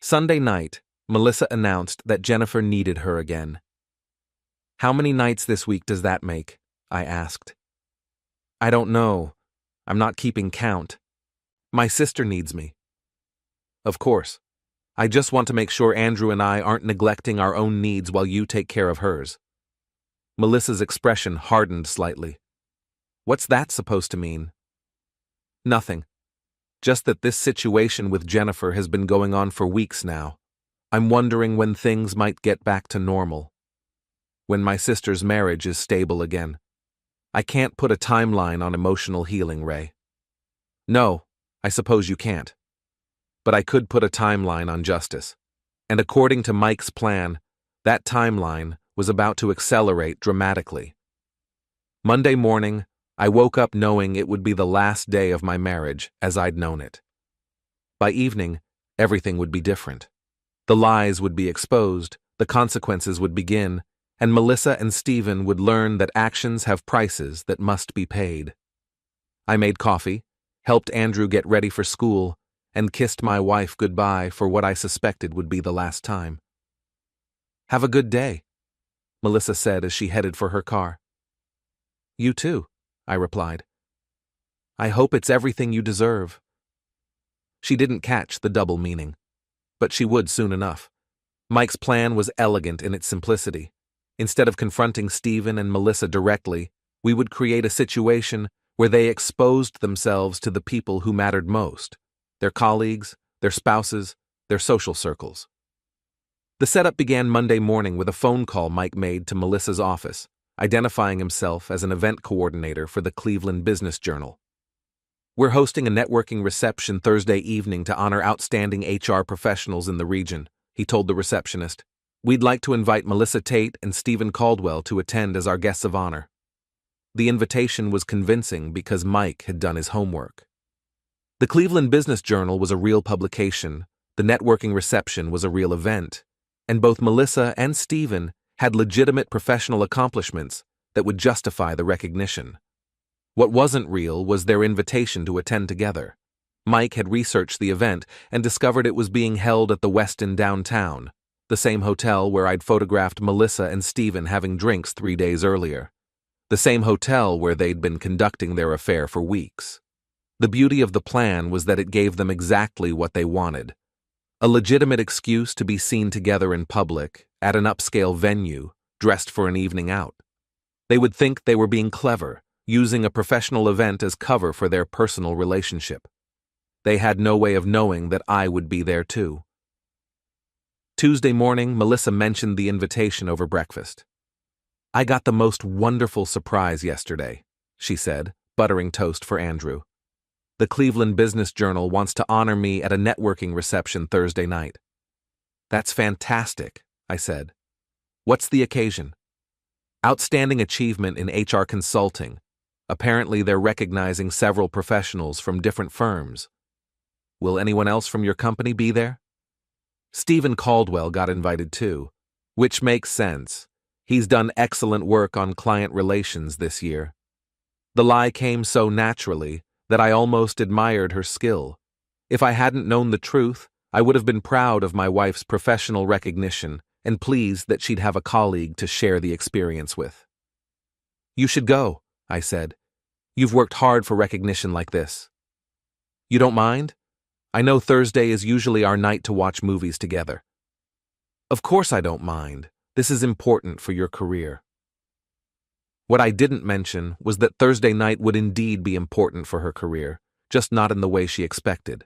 Sunday night, Melissa announced that Jennifer needed her again. How many nights this week does that make? I asked. I don't know. I'm not keeping count. My sister needs me. Of course. I just want to make sure Andrew and I aren't neglecting our own needs while you take care of hers. Melissa's expression hardened slightly. What's that supposed to mean? Nothing. Just that this situation with Jennifer has been going on for weeks now. I'm wondering when things might get back to normal. When my sister's marriage is stable again. I can't put a timeline on emotional healing, Ray. No, I suppose you can't. But I could put a timeline on justice. And according to Mike's plan, that timeline was about to accelerate dramatically. Monday morning, I woke up knowing it would be the last day of my marriage as I'd known it. By evening, everything would be different. The lies would be exposed, the consequences would begin, and Melissa and Stephen would learn that actions have prices that must be paid. I made coffee, helped Andrew get ready for school, and kissed my wife goodbye for what I suspected would be the last time. Have a good day, Melissa said as she headed for her car. You too, I replied. I hope it's everything you deserve. She didn't catch the double meaning, but she would soon enough. Mike's plan was elegant in its simplicity. Instead of confronting Stephen and Melissa directly, we would create a situation where they exposed themselves to the people who mattered most, their colleagues, their spouses, their social circles. The setup began Monday morning with a phone call Mike made to Melissa's office, identifying himself as an event coordinator for the Cleveland Business Journal. "We're hosting a networking reception Thursday evening to honor outstanding HR professionals in the region," he told the receptionist. "We'd like to invite Melissa Tate and Stephen Caldwell to attend as our guests of honor." The invitation was convincing because Mike had done his homework. The Cleveland Business Journal was a real publication, the networking reception was a real event, and both Melissa and Stephen had legitimate professional accomplishments that would justify the recognition. What wasn't real was their invitation to attend together. Mike had researched the event and discovered it was being held at the Westin downtown, the same hotel where I'd photographed Melissa and Stephen having drinks 3 days earlier, the same hotel where they'd been conducting their affair for weeks. The beauty of the plan was that it gave them exactly what they wanted: a legitimate excuse to be seen together in public, at an upscale venue, dressed for an evening out. They would think they were being clever, using a professional event as cover for their personal relationship. They had no way of knowing that I would be there too. Tuesday morning, Melissa mentioned the invitation over breakfast. "I got the most wonderful surprise yesterday," she said, buttering toast for Andrew. "The Cleveland Business Journal wants to honor me at a networking reception Thursday night." "That's fantastic," I said. "What's the occasion?" "Outstanding achievement in HR consulting. Apparently they're recognizing several professionals from different firms." "Will anyone else from your company be there?" "Stephen Caldwell got invited too, which makes sense. He's done excellent work on client relations this year." The lie came so naturally that I almost admired her skill. If I hadn't known the truth, I would have been proud of my wife's professional recognition and pleased that she'd have a colleague to share the experience with. "You should go," I said. "You've worked hard for recognition like this." "You don't mind? I know Thursday is usually our night to watch movies together." "Of course I don't mind. This is important for your career." What I didn't mention was that Thursday night would indeed be important for her career, just not in the way she expected.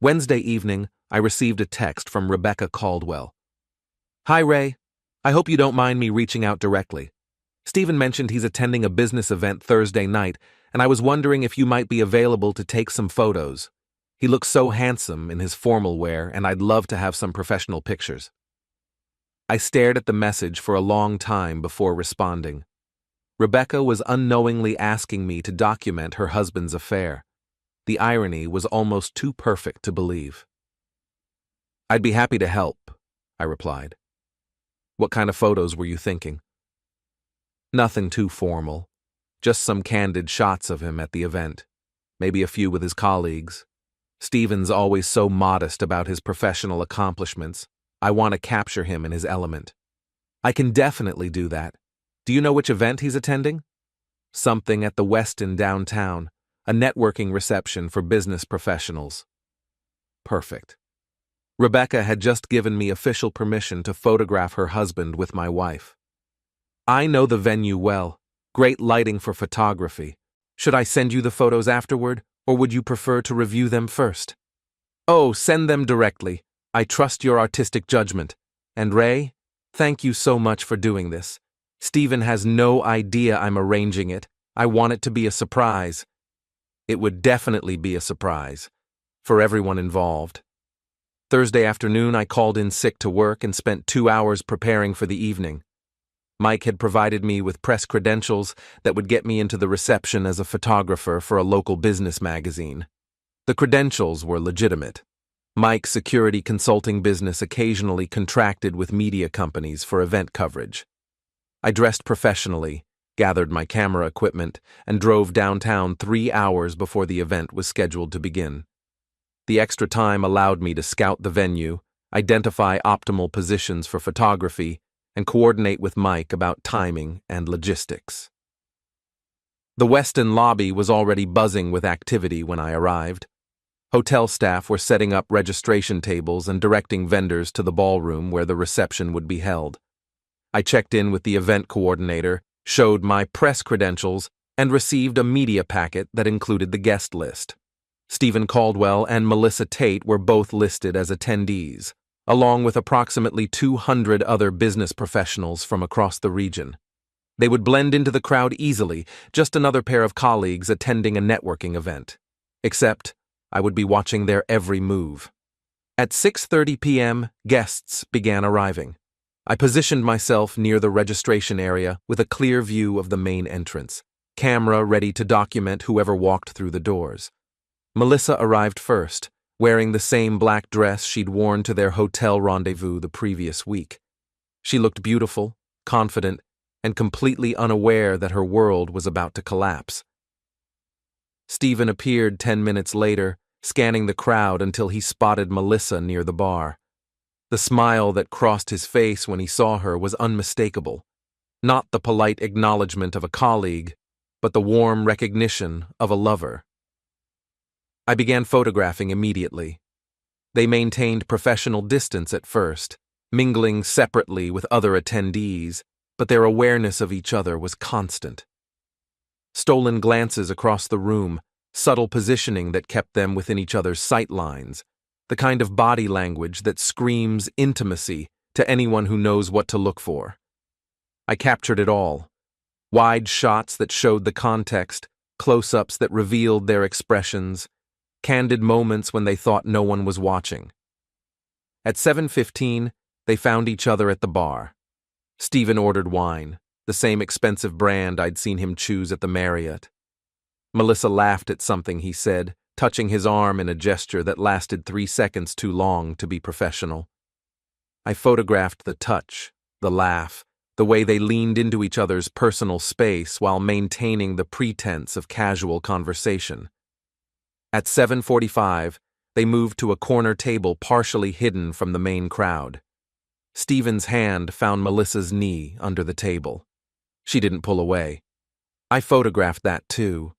Wednesday evening, I received a text from Rebecca Caldwell. "Hi, Ray. I hope you don't mind me reaching out directly. Stephen mentioned he's attending a business event Thursday night, and I was wondering if you might be available to take some photos. He looks so handsome in his formal wear, and I'd love to have some professional pictures." I stared at the message for a long time before responding. Rebecca was unknowingly asking me to document her husband's affair. The irony was almost too perfect to believe. "I'd be happy to help," I replied. "What kind of photos were you thinking?" "Nothing too formal. Just some candid shots of him at the event. Maybe a few with his colleagues. Stephen's always so modest about his professional accomplishments. I want to capture him in his element." "I can definitely do that. Do you know which event he's attending?" "Something at the Westin downtown, a networking reception for business professionals." Perfect. Rebecca had just given me official permission to photograph her husband with my wife. "I know the venue well. Great lighting for photography. Should I send you the photos afterward, or would you prefer to review them first?" "Oh, send them directly. I trust your artistic judgment. And Ray, thank you so much for doing this. Stephen has no idea I'm arranging it. I want it to be a surprise." It would definitely be a surprise, for everyone involved. Thursday afternoon, I called in sick to work and spent 2 hours preparing for the evening. Mike had provided me with press credentials that would get me into the reception as a photographer for a local business magazine. The credentials were legitimate. Mike's security consulting business occasionally contracted with media companies for event coverage. I dressed professionally, gathered my camera equipment, and drove downtown 3 hours before the event was scheduled to begin. The extra time allowed me to scout the venue, identify optimal positions for photography, and coordinate with Mike about timing and logistics. The Westin lobby was already buzzing with activity when I arrived. Hotel staff were setting up registration tables and directing vendors to the ballroom where the reception would be held. I checked in with the event coordinator, showed my press credentials, and received a media packet that included the guest list. Stephen Caldwell and Melissa Tate were both listed as attendees, along with approximately 200 other business professionals from across the region. They would blend into the crowd easily, just another pair of colleagues attending a networking event. Except, I would be watching their every move. At 6:30 p.m., guests began arriving. I positioned myself near the registration area with a clear view of the main entrance, camera ready to document whoever walked through the doors. Melissa arrived first, wearing the same black dress she'd worn to their hotel rendezvous the previous week. She looked beautiful, confident, and completely unaware that her world was about to collapse. Stephen appeared 10 minutes later, scanning the crowd until he spotted Melissa near the bar. The smile that crossed his face when he saw her was unmistakable. Not the polite acknowledgement of a colleague, but the warm recognition of a lover. I began photographing immediately. They maintained professional distance at first, mingling separately with other attendees, but their awareness of each other was constant. Stolen glances across the room, subtle positioning that kept them within each other's sight lines, the kind of body language that screams intimacy to anyone who knows what to look for. I captured it all. Wide shots that showed the context, close-ups that revealed their expressions, candid moments when they thought no one was watching. At 7:15, they found each other at the bar. Stephen ordered wine, the same expensive brand I'd seen him choose at the Marriott. Melissa laughed at something he said, touching his arm in a gesture that lasted 3 seconds too long to be professional. I photographed the touch, the laugh, the way they leaned into each other's personal space while maintaining the pretense of casual conversation. At 7:45, they moved to a corner table partially hidden from the main crowd. Stephen's hand found Melissa's knee under the table. She didn't pull away. I photographed that too.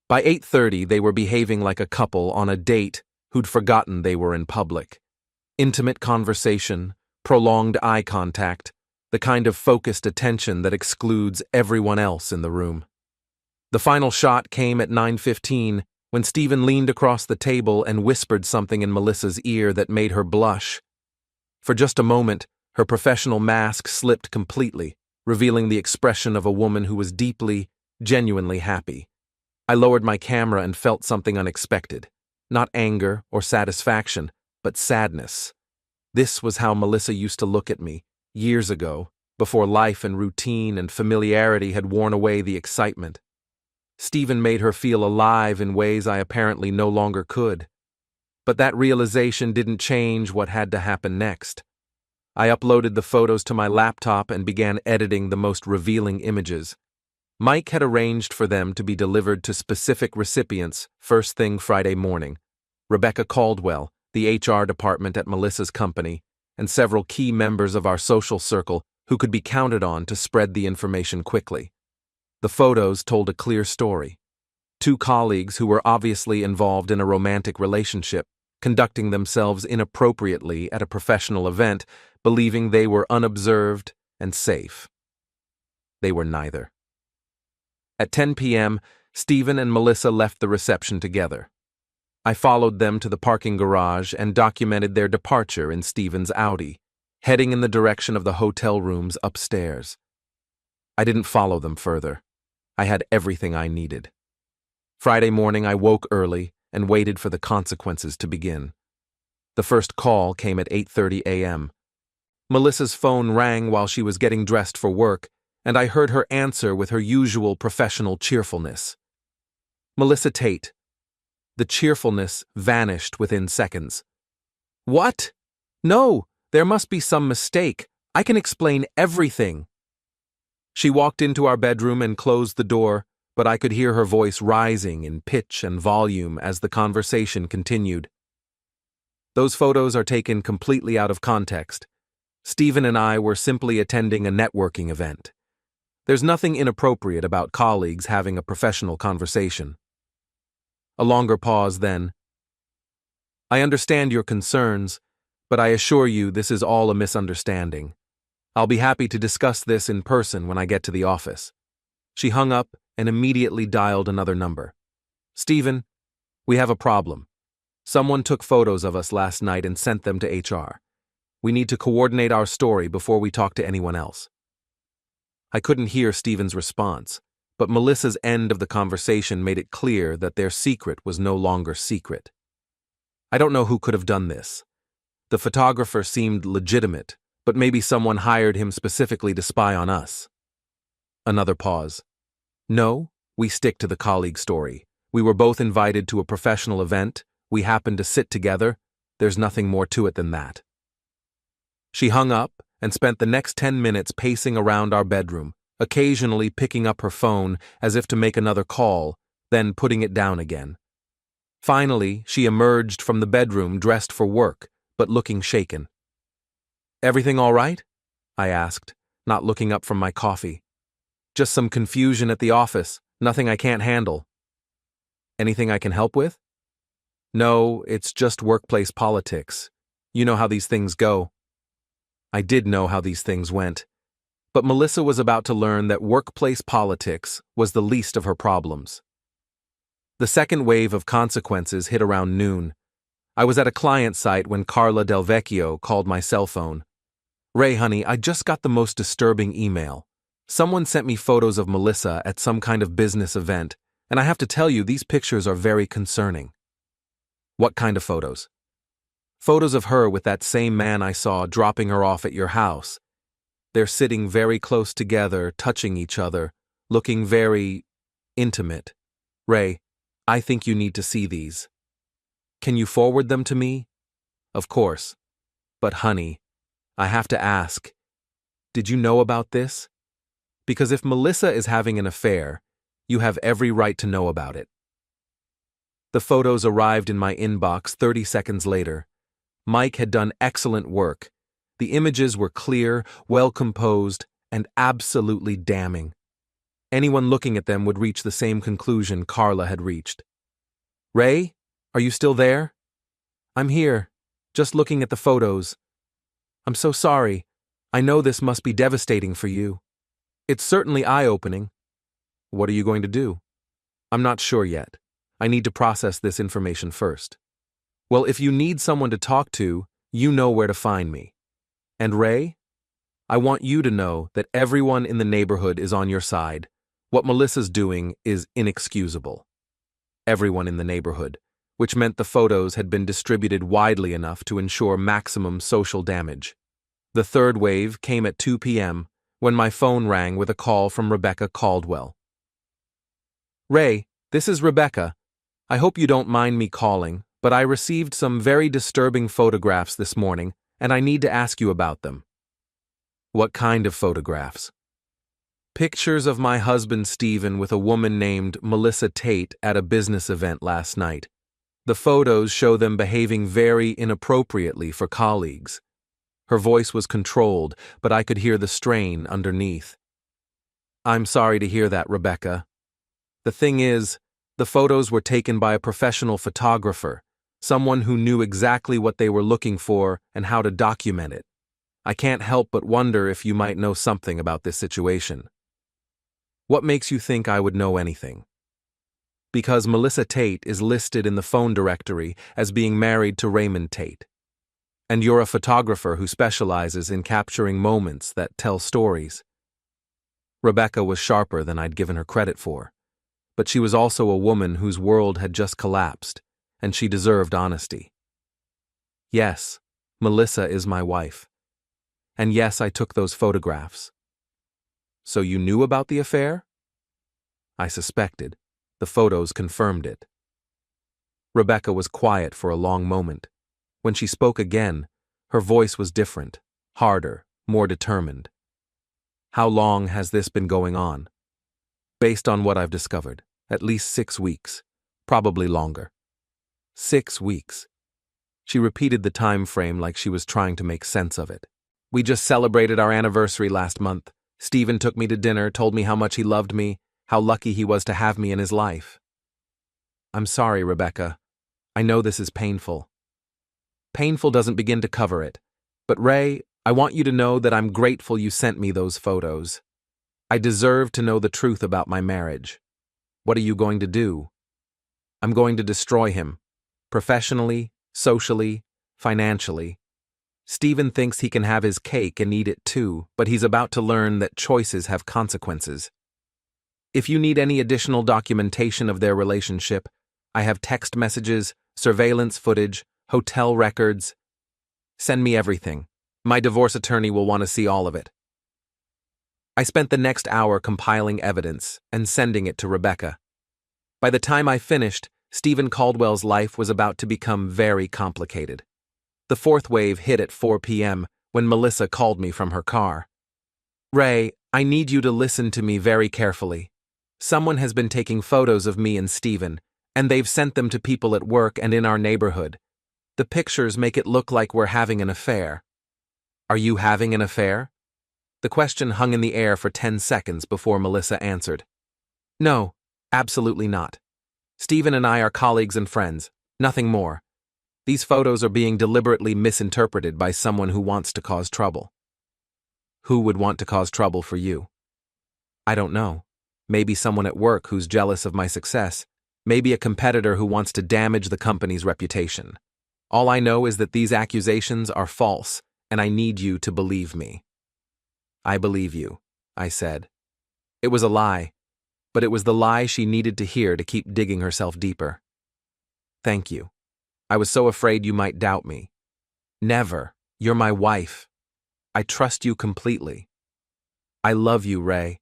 By 8:30, they were behaving like a couple on a date who'd forgotten they were in public. Intimate conversation, prolonged eye contact, the kind of focused attention that excludes everyone else in the room. The final shot came at 9:15 when Stephen leaned across the table and whispered something in Melissa's ear that made her blush. For just a moment, her professional mask slipped completely, revealing the expression of a woman who was deeply, genuinely happy. I lowered my camera and felt something unexpected. Not anger or satisfaction, but sadness. This was how Melissa used to look at me, years ago, before life and routine and familiarity had worn away the excitement. Stephen made her feel alive in ways I apparently no longer could. But that realization didn't change what had to happen next. I uploaded the photos to my laptop and began editing the most revealing images. Mike had arranged for them to be delivered to specific recipients first thing Friday morning. Rebecca Caldwell, the HR department at Melissa's company, and several key members of our social circle who could be counted on to spread the information quickly. The photos told a clear story. Two colleagues who were obviously involved in a romantic relationship, conducting themselves inappropriately at a professional event, believing they were unobserved and safe. They were neither. At 10 p.m., Stephen and Melissa left the reception together. I followed them to the parking garage and documented their departure in Stephen's Audi, heading in the direction of the hotel rooms upstairs. I didn't follow them further. I had everything I needed. Friday morning, I woke early and waited for the consequences to begin. The first call came at 8:30 a.m. Melissa's phone rang while she was getting dressed for work, and I heard her answer with her usual professional cheerfulness. Melissa Tate. The cheerfulness vanished within seconds. What? No, there must be some mistake. I can explain everything. She walked into our bedroom and closed the door, but I could hear her voice rising in pitch and volume as the conversation continued. Those photos are taken completely out of context. Stephen and I were simply attending a networking event. There's nothing inappropriate about colleagues having a professional conversation. A longer pause then. I understand your concerns, but I assure you this is all a misunderstanding. I'll be happy to discuss this in person when I get to the office. She hung up and immediately dialed another number. Stephen, we have a problem. Someone took photos of us last night and sent them to HR. We need to coordinate our story before we talk to anyone else. I couldn't hear Stephen's response, but Melissa's end of the conversation made it clear that their secret was no longer secret. I don't know who could have done this. The photographer seemed legitimate, but maybe someone hired him specifically to spy on us. Another pause. No, we stick to the colleague story. We were both invited to a professional event. We happened to sit together. There's nothing more to it than that. She hung up and spent the next 10 minutes pacing around our bedroom, occasionally picking up her phone as if to make another call, then putting it down again. Finally, she emerged from the bedroom dressed for work, but looking shaken. "Everything all right?" I asked, not looking up from my coffee. "Just some confusion at the office, nothing I can't handle." "Anything I can help with?" "No, it's just workplace politics. You know how these things go." I did know how these things went. But Melissa was about to learn that workplace politics was the least of her problems. The second wave of consequences hit around noon. I was at a client site when Carla Del Vecchio called my cell phone. "Ray, honey, I just got the most disturbing email. Someone sent me photos of Melissa at some kind of business event, and I have to tell you, these pictures are very concerning." "What kind of photos?" "Photos of her with that same man I saw dropping her off at your house. They're sitting very close together, touching each other, looking very intimate. Ray, I think you need to see these. Can you forward them to me?" "Of course. But honey, I have to ask, did you know about this? Because if Melissa is having an affair, you have every right to know about it." The photos arrived in my inbox 30 seconds later. Mike had done excellent work. The images were clear, well-composed, and absolutely damning. Anyone looking at them would reach the same conclusion Carla had reached. "Ray, are you still there?" "I'm here, just looking at the photos. I'm so sorry. I know this must be devastating for you. It's certainly eye-opening." "What are you going to do?" "I'm not sure yet. I need to process this information first." "Well, if you need someone to talk to, you know where to find me. And Ray, I want you to know that everyone in the neighborhood is on your side. What Melissa's doing is inexcusable." Everyone in the neighborhood, which meant the photos had been distributed widely enough to ensure maximum social damage. The third wave came at 2 p.m. when my phone rang with a call from Rebecca Caldwell. "Ray, this is Rebecca. I hope you don't mind me calling, but I received some very disturbing photographs this morning, and I need to ask you about them." "What kind of photographs?" "Pictures of my husband Stephen with a woman named Melissa Tate at a business event last night. The photos show them behaving very inappropriately for colleagues." Her voice was controlled, but I could hear the strain underneath. "I'm sorry to hear that, Rebecca. The thing is, the photos were taken by a professional photographer, someone who knew exactly what they were looking for and how to document it. I can't help but wonder if you might know something about this situation." "What makes you think I would know anything?" "Because Melissa Tate is listed in the phone directory as being married to Raymond Tate. And you're a photographer who specializes in capturing moments that tell stories." Rebecca was sharper than I'd given her credit for. But she was also a woman whose world had just collapsed, and she deserved honesty. "Yes, Melissa is my wife. And yes, I took those photographs." "So you knew about the affair?" I suspected. The photos confirmed it. Rebecca was quiet for a long moment. When she spoke again, her voice was different, harder, more determined. "How long has this been going on?" "Based on what I've discovered, at least 6 weeks, probably longer." 6 weeks. She repeated the time frame like she was trying to make sense of it. "We just celebrated our anniversary last month. Stephen took me to dinner, told me how much he loved me, how lucky he was to have me in his life." "I'm sorry, Rebecca. I know this is painful." "Painful doesn't begin to cover it. But Ray, I want you to know that I'm grateful you sent me those photos. I deserve to know the truth about my marriage." "What are you going to do?" "I'm going to destroy him. Professionally, socially, financially. Steven thinks he can have his cake and eat it too, but he's about to learn that choices have consequences. If you need any additional documentation of their relationship, I have text messages, surveillance footage, hotel records. Send me everything. My divorce attorney will want to see all of it. I spent the next hour compiling evidence and sending it to Rebecca. By the time I finished, Stephen Caldwell's life was about to become very complicated. The fourth wave hit at 4 p.m. when Melissa called me from her car. "Ray, I need you to listen to me very carefully. Someone has been taking photos of me and Stephen, and they've sent them to people at work and in our neighborhood. The pictures make it look like we're having an affair." "Are you having an affair?" The question hung in the air for 10 seconds before Melissa answered. "No, absolutely not. Stephen and I are colleagues and friends, nothing more. These photos are being deliberately misinterpreted by someone who wants to cause trouble." "Who would want to cause trouble for you?" "I don't know. Maybe someone at work who's jealous of my success. Maybe a competitor who wants to damage the company's reputation. All I know is that these accusations are false, and I need you to believe me." "I believe you," I said. It was a lie, but it was the lie she needed to hear to keep digging herself deeper. "Thank you. I was so afraid you might doubt me." "Never. You're my wife. I trust you completely." "I love you, Ray.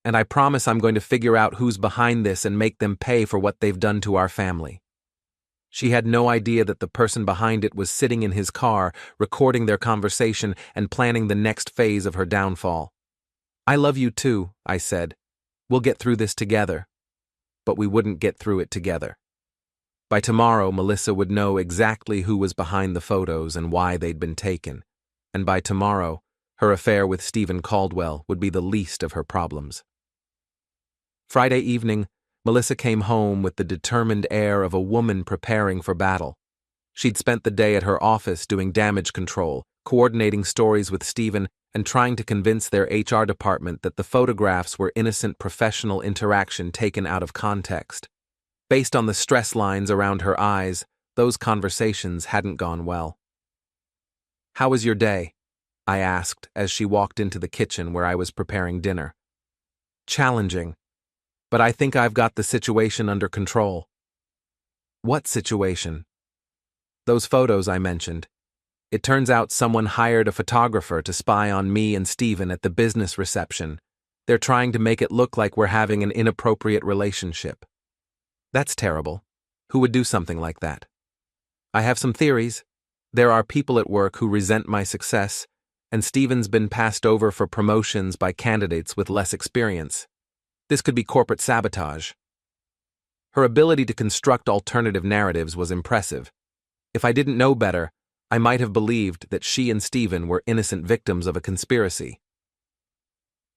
And I promise I'm going to figure out who's behind this and make them pay for what they've done to our family." She had no idea that the person behind it was sitting in his car, recording their conversation and planning the next phase of her downfall. "I love you too," I said. "We'll get through this together." But we wouldn't get through it together. By tomorrow, Melissa would know exactly who was behind the photos and why they'd been taken. And by tomorrow, her affair with Stephen Caldwell would be the least of her problems. Friday evening, Melissa came home with the determined air of a woman preparing for battle. She'd spent the day at her office doing damage control, coordinating stories with Stephen, and trying to convince their HR department that the photographs were innocent professional interaction taken out of context. Based on the stress lines around her eyes, those conversations hadn't gone well. "How was your day?" I asked as she walked into the kitchen where I was preparing dinner. "Challenging. But I think I've got the situation under control." "What situation?" "Those photos I mentioned. It turns out someone hired a photographer to spy on me and Stephen at the business reception. They're trying to make it look like we're having an inappropriate relationship." "That's terrible. Who would do something like that?" "I have some theories. There are people at work who resent my success, and Stephen's been passed over for promotions by candidates with less experience. This could be corporate sabotage." Her ability to construct alternative narratives was impressive. If I didn't know better, I might have believed that she and Stephen were innocent victims of a conspiracy.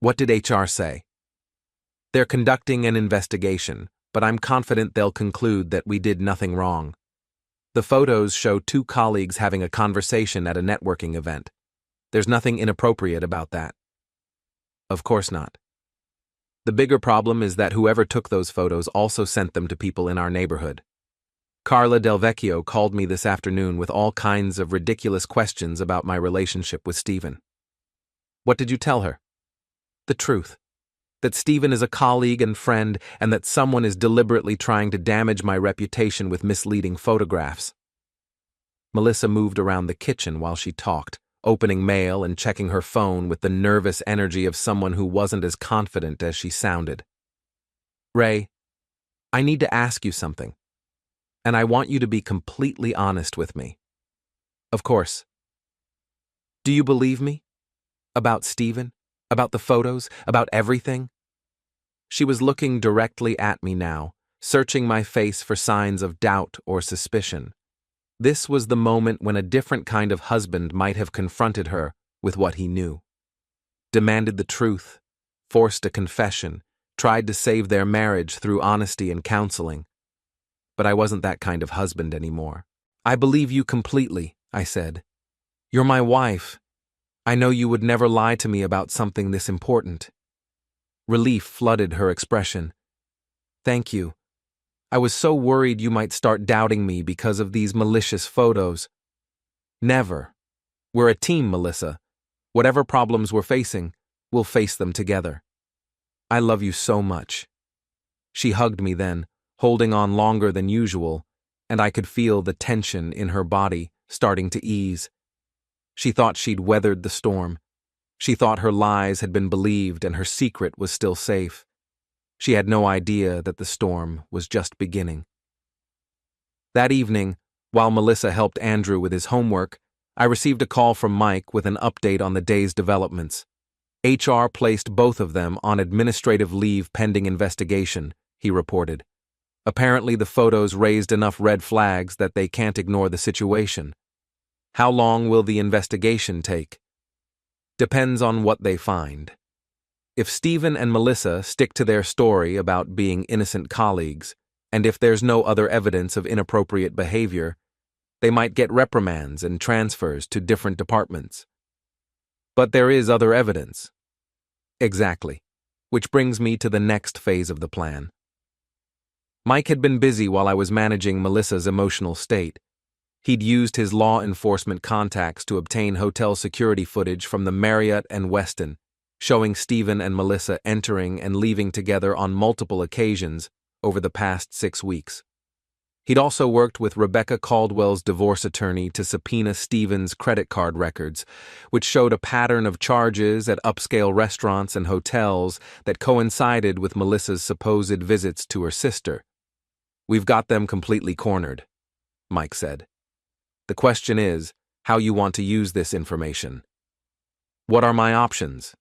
"What did HR say?" "They're conducting an investigation, but I'm confident they'll conclude that we did nothing wrong. The photos show two colleagues having a conversation at a networking event. There's nothing inappropriate about that." "Of course not. The bigger problem is that whoever took those photos also sent them to people in our neighborhood. Carla Del Vecchio called me this afternoon with all kinds of ridiculous questions about my relationship with Stephen." "What did you tell her?" "The truth. That Stephen is a colleague and friend, and that someone is deliberately trying to damage my reputation with misleading photographs." Melissa moved around the kitchen while she talked, opening mail and checking her phone with the nervous energy of someone who wasn't as confident as she sounded. "Ray, I need to ask you something, and I want you to be completely honest with me." "Of course." "Do you believe me? About Stephen? About the photos? About everything?" She was looking directly at me now, searching my face for signs of doubt or suspicion. This was the moment when a different kind of husband might have confronted her with what he knew. Demanded the truth, forced a confession, tried to save their marriage through honesty and counseling. But I wasn't that kind of husband anymore. "I believe you completely," I said. "You're my wife. I know you would never lie to me about something this important." Relief flooded her expression. "Thank you. I was so worried you might start doubting me because of these malicious photos." "Never. We're a team, Melissa. Whatever problems we're facing, we'll face them together. I love you so much. She hugged me then, holding on longer than usual, and I could feel the tension in her body starting to ease. She thought she'd weathered the storm. She thought her lies had been believed and her secret was still safe. She had no idea that the storm was just beginning. That evening, while Melissa helped Andrew with his homework, I received a call from Mike with an update on the day's developments. HR placed both of them on administrative leave pending investigation, he reported. Apparently the photos raised enough red flags that they can't ignore the situation. How long will the investigation take? Depends on what they find. If Stephen and Melissa stick to their story about being innocent colleagues, and if there's no other evidence of inappropriate behavior, they might get reprimands and transfers to different departments. But there is other evidence. Exactly. Which brings me to the next phase of the plan. Mike had been busy while I was managing Melissa's emotional state. He'd used his law enforcement contacts to obtain hotel security footage from the Marriott and Westin, showing Stephen and Melissa entering and leaving together on multiple occasions over the past 6 weeks. He'd also worked with Rebecca Caldwell's divorce attorney to subpoena Stephen's credit card records, which showed a pattern of charges at upscale restaurants and hotels that coincided with Melissa's supposed visits to her sister. We've got them completely cornered, Mike said. The question is how you want to use this information. What are my options?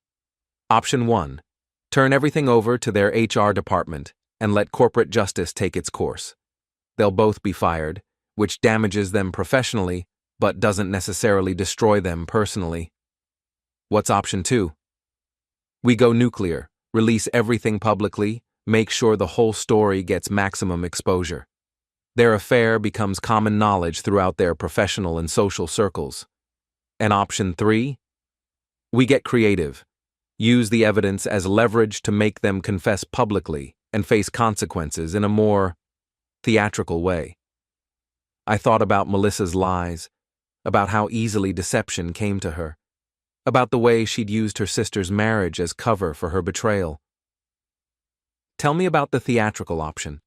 Option 1. Turn everything over to their HR department and let corporate justice take its course. They'll both be fired, which damages them professionally, but doesn't necessarily destroy them personally. What's option 2? We go nuclear, release everything publicly, make sure the whole story gets maximum exposure. Their affair becomes common knowledge throughout their professional and social circles. And option 3? We get creative, use the evidence as leverage to make them confess publicly and face consequences in a more theatrical way. I thought about Melissa's lies, about how easily deception came to her, about the way she'd used her sister's marriage as cover for her betrayal. Tell me about the theatrical option.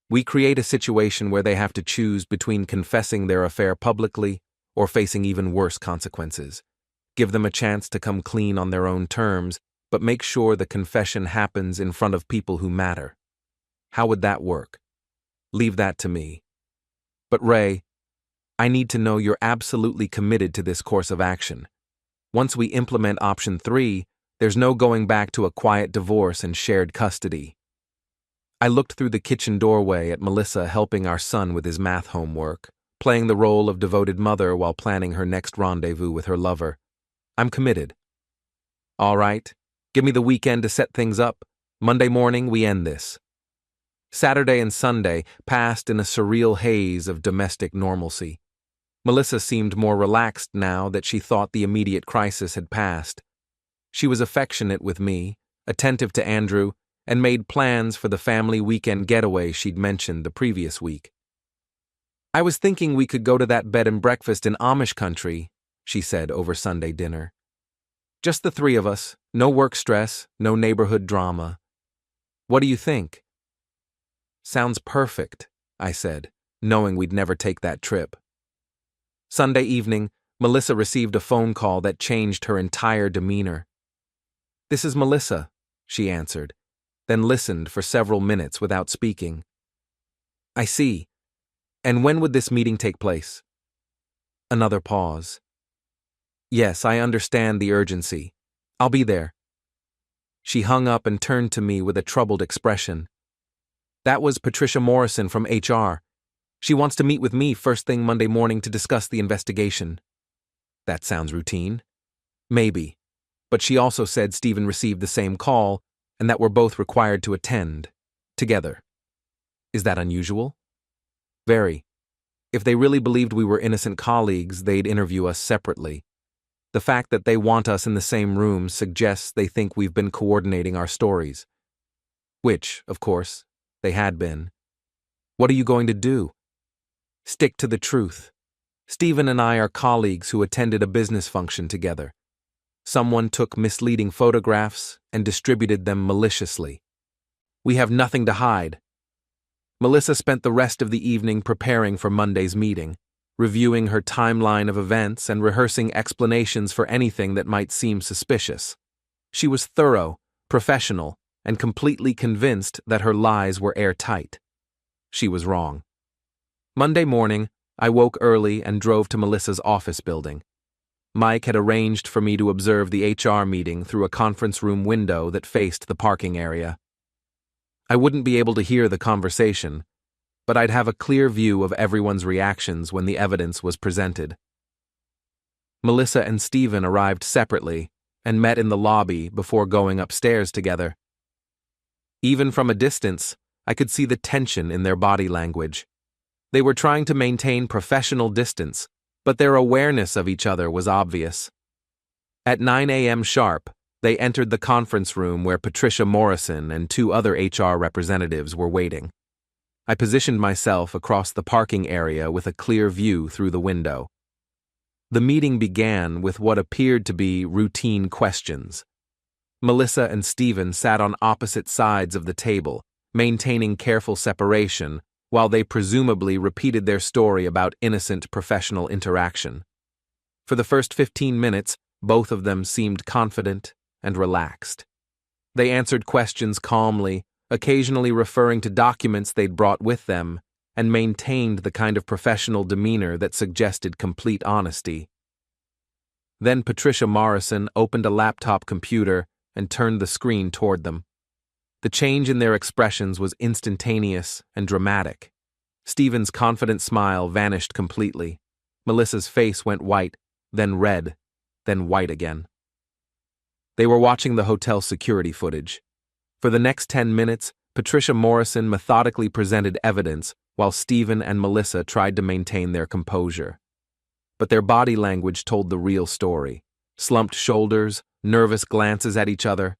We create a situation where they have to choose between confessing their affair publicly or facing even worse consequences. Give them a chance to come clean on their own terms, but make sure the confession happens in front of people who matter. How would that work? Leave that to me. But Ray, I need to know you're absolutely committed to this course of action. Once we implement option 3, there's no going back to a quiet divorce and shared custody. I looked through the kitchen doorway at Melissa helping our son with his math homework, playing the role of devoted mother while planning her next rendezvous with her lover. I'm committed. All right, give me the weekend to set things up. Monday morning, we end this. Saturday and Sunday passed in a surreal haze of domestic normalcy. Melissa seemed more relaxed now that she thought the immediate crisis had passed. She was affectionate with me, attentive to Andrew, and made plans for the family weekend getaway she'd mentioned the previous week. I was thinking we could go to that bed and breakfast in Amish country, she said over Sunday dinner. Just the 3 of us, no work stress, no neighborhood drama. What do you think? Sounds perfect, I said, knowing we'd never take that trip. Sunday evening, Melissa received a phone call that changed her entire demeanor. This is Melissa, she answered, then listened for several minutes without speaking. I see. And when would this meeting take place? Another pause. Yes, I understand the urgency. I'll be there. She hung up and turned to me with a troubled expression. That was Patricia Morrison from HR. She wants to meet with me first thing Monday morning to discuss the investigation. That sounds routine. Maybe. But she also said Stephen received the same call and that we're both required to attend, together. Is that unusual? Very. If they really believed we were innocent colleagues, they'd interview us separately. The fact that they want us in the same room suggests they think we've been coordinating our stories. Which, of course, they had been. What are you going to do? Stick to the truth. Stephen and I are colleagues who attended a business function together. Someone took misleading photographs and distributed them maliciously. We have nothing to hide. Melissa spent the rest of the evening preparing for Monday's meeting, reviewing her timeline of events and rehearsing explanations for anything that might seem suspicious. She was thorough, professional, and completely convinced that her lies were airtight. She was wrong. Monday morning, I woke early and drove to Melissa's office building. Mike had arranged for me to observe the HR meeting through a conference room window that faced the parking area. I wouldn't be able to hear the conversation, but I'd have a clear view of everyone's reactions when the evidence was presented. Melissa and Stephen arrived separately and met in the lobby before going upstairs together. Even from a distance, I could see the tension in their body language. They were trying to maintain professional distance, but their awareness of each other was obvious. At 9 a.m. sharp, they entered the conference room where Patricia Morrison and 2 other HR representatives were waiting. I positioned myself across the parking area with a clear view through the window. The meeting began with what appeared to be routine questions. Melissa and Stephen sat on opposite sides of the table, maintaining careful separation, while they presumably repeated their story about innocent professional interaction. For the first 15 minutes, both of them seemed confident and relaxed. They answered questions calmly, occasionally referring to documents they'd brought with them, and maintained the kind of professional demeanor that suggested complete honesty. Then Patricia Morrison opened a laptop computer and turned the screen toward them. The change in their expressions was instantaneous and dramatic. Stephen's confident smile vanished completely. Melissa's face went white, then red, then white again. They were watching the hotel security footage. For the next 10 minutes, Patricia Morrison methodically presented evidence while Stephen and Melissa tried to maintain their composure. But their body language told the real story. Slumped shoulders, nervous glances at each other,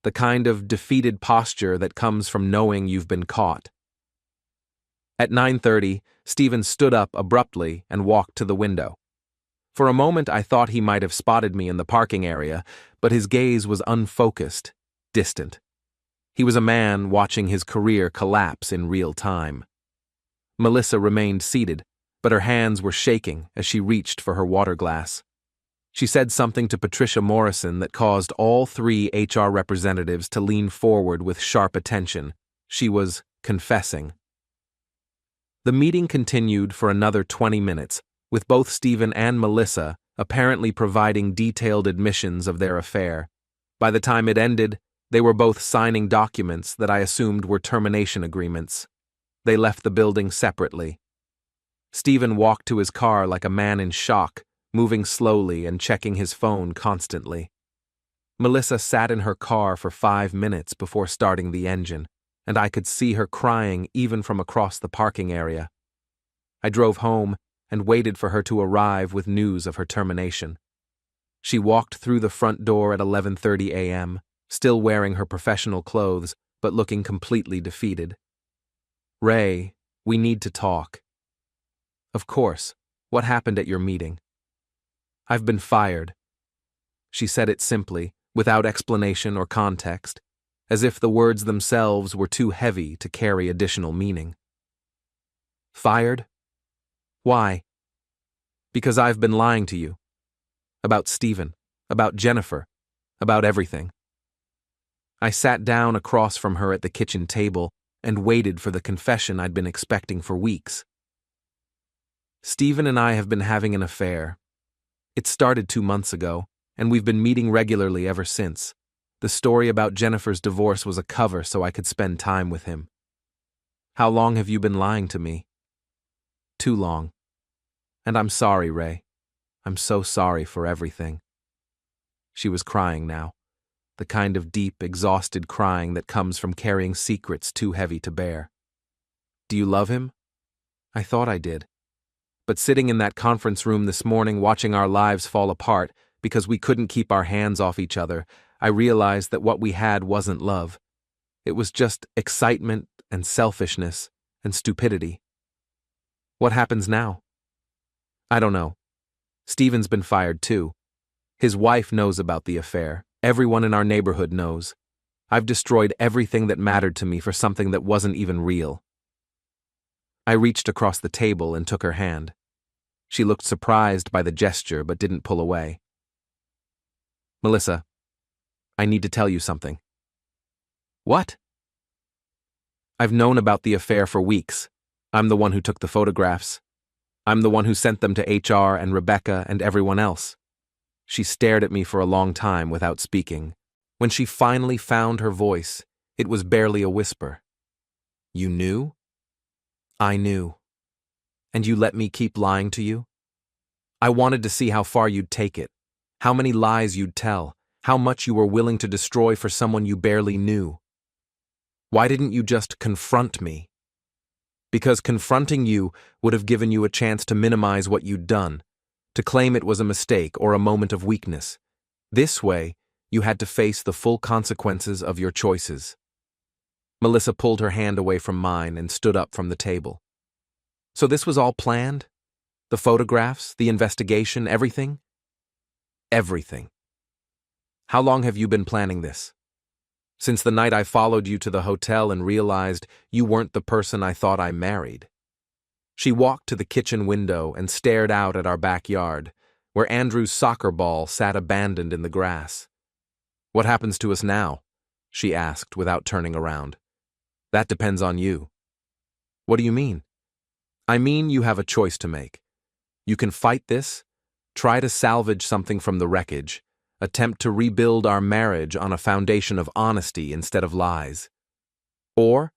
the kind of defeated posture that comes from knowing you've been caught. At 9:30, Stephen stood up abruptly and walked to the window. For a moment I thought he might have spotted me in the parking area, but his gaze was unfocused, distant. He was a man watching his career collapse in real time. Melissa remained seated, but her hands were shaking as she reached for her water glass. She said something to Patricia Morrison that caused all 3 HR representatives to lean forward with sharp attention. She was confessing. The meeting continued for another 20 minutes, with both Stephen and Melissa apparently providing detailed admissions of their affair. By the time it ended, they were both signing documents that I assumed were termination agreements. They left the building separately. Stephen walked to his car like a man in shock, moving slowly and checking his phone constantly. Melissa sat in her car for 5 minutes before starting the engine, and I could see her crying even from across the parking area. I drove home and waited for her to arrive with news of her termination. She walked through the front door at 11:30 a.m., still wearing her professional clothes, but looking completely defeated. "Ray, we need to talk." "Of course. What happened at your meeting?" "I've been fired." She said it simply, without explanation or context, as if the words themselves were too heavy to carry additional meaning. "Fired? Why?" "Because I've been lying to you. About Stephen, about Jennifer, about everything." I sat down across from her at the kitchen table and waited for the confession I'd been expecting for weeks. "Stephen and I have been having an affair. It started 2 months ago, and we've been meeting regularly ever since. The story about Jennifer's divorce was a cover so I could spend time with him." "How long have you been lying to me?" "Too long. And I'm sorry, Ray. I'm so sorry for everything." She was crying now, the kind of deep, exhausted crying that comes from carrying secrets too heavy to bear. "Do you love him?" "I thought I did. But sitting in that conference room this morning watching our lives fall apart because we couldn't keep our hands off each other, I realized that what we had wasn't love. It was just excitement and selfishness and stupidity." "What happens now?" I don't know. Steven's been fired too. His wife knows about the affair. Everyone in our neighborhood knows. I've destroyed everything that mattered to me for something that wasn't even real. I reached across the table and took her hand. She looked surprised by the gesture but didn't pull away. Melissa, I need to tell you something. What? I've known about the affair for weeks. I'm the one who took the photographs. I'm the one who sent them to HR and Rebecca and everyone else. She stared at me for a long time without speaking. When she finally found her voice, it was barely a whisper. You knew? I knew. And you let me keep lying to you? I wanted to see how far you'd take it, how many lies you'd tell, how much you were willing to destroy for someone you barely knew. Why didn't you just confront me? Because confronting you would have given you a chance to minimize what you'd done, to claim it was a mistake or a moment of weakness. This way, you had to face the full consequences of your choices. Melissa pulled her hand away from mine and stood up from the table. So this was all planned? The photographs, the investigation, everything? Everything. How long have you been planning this? Since the night I followed you to the hotel and realized you weren't the person I thought I married. She walked to the kitchen window and stared out at our backyard, where Andrew's soccer ball sat abandoned in the grass. What happens to us now? She asked without turning around. That depends on you. What do you mean? I mean you have a choice to make. You can fight this, try to salvage something from the wreckage, attempt to rebuild our marriage on a foundation of honesty instead of lies. Or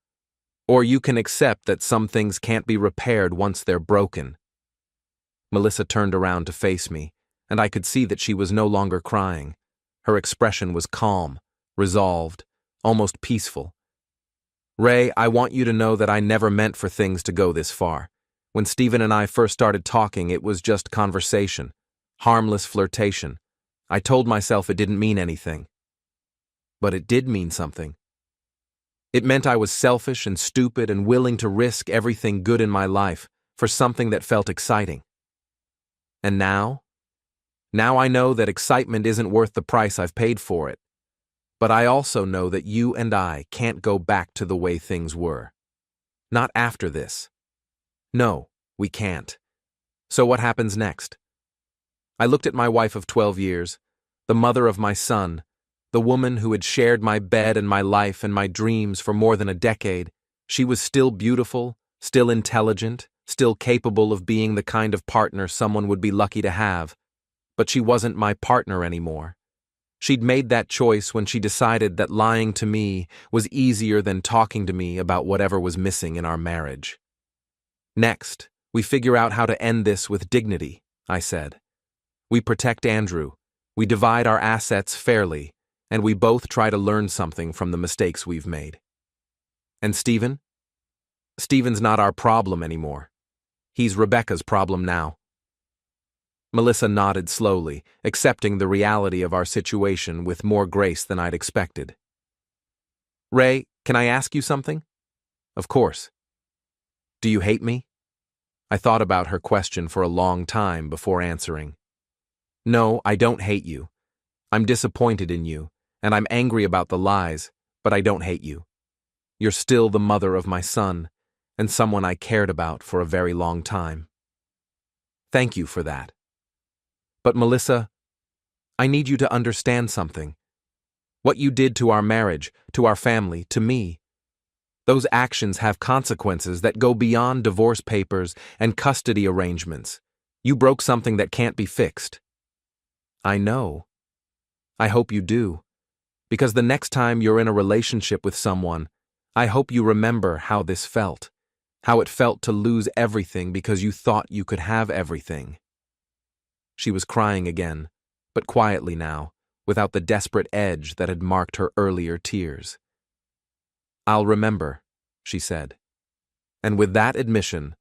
you can accept that some things can't be repaired once they're broken. Melissa turned around to face me, and I could see that she was no longer crying. Her expression was calm, resolved, almost peaceful. Ray, I want you to know that I never meant for things to go this far. When Steven and I first started talking, it was just conversation, harmless flirtation. I told myself it didn't mean anything. But it did mean something. It meant I was selfish and stupid and willing to risk everything good in my life for something that felt exciting. And now? Now I know that excitement isn't worth the price I've paid for it. But I also know that you and I can't go back to the way things were. Not after this. No, we can't. So what happens next? I looked at my wife of 12 years, the mother of my son, the woman who had shared my bed and my life and my dreams for more than a decade. She was still beautiful, still intelligent, still capable of being the kind of partner someone would be lucky to have. But she wasn't my partner anymore. She'd made that choice when she decided that lying to me was easier than talking to me about whatever was missing in our marriage. Next, we figure out how to end this with dignity, I said. We protect Andrew, we divide our assets fairly, and we both try to learn something from the mistakes we've made. And Steven? Steven's not our problem anymore. He's Rebecca's problem now. Melissa nodded slowly, accepting the reality of our situation with more grace than I'd expected. Ray, can I ask you something? Of course. Do you hate me? I thought about her question for a long time before answering. No, I don't hate you. I'm disappointed in you, and I'm angry about the lies, but I don't hate you. You're still the mother of my son, and someone I cared about for a very long time. Thank you for that. But Melissa, I need you to understand something. What you did to our marriage, to our family, to me, those actions have consequences that go beyond divorce papers and custody arrangements. You broke something that can't be fixed. I know. I hope you do. Because the next time you're in a relationship with someone, I hope you remember how this felt. How it felt to lose everything because you thought you could have everything. She was crying again, but quietly now, without the desperate edge that had marked her earlier tears. I'll remember, she said. And with that admission,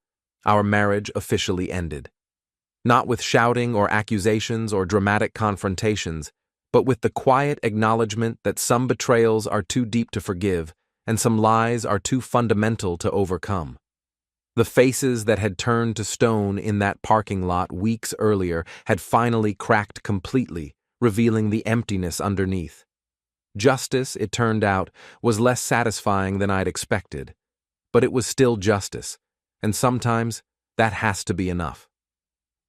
our marriage officially ended. Not with shouting or accusations or dramatic confrontations, but with the quiet acknowledgement that some betrayals are too deep to forgive and some lies are too fundamental to overcome. The faces that had turned to stone in that parking lot weeks earlier had finally cracked completely, revealing the emptiness underneath. Justice, it turned out, was less satisfying than I'd expected. But it was still justice, and sometimes that has to be enough.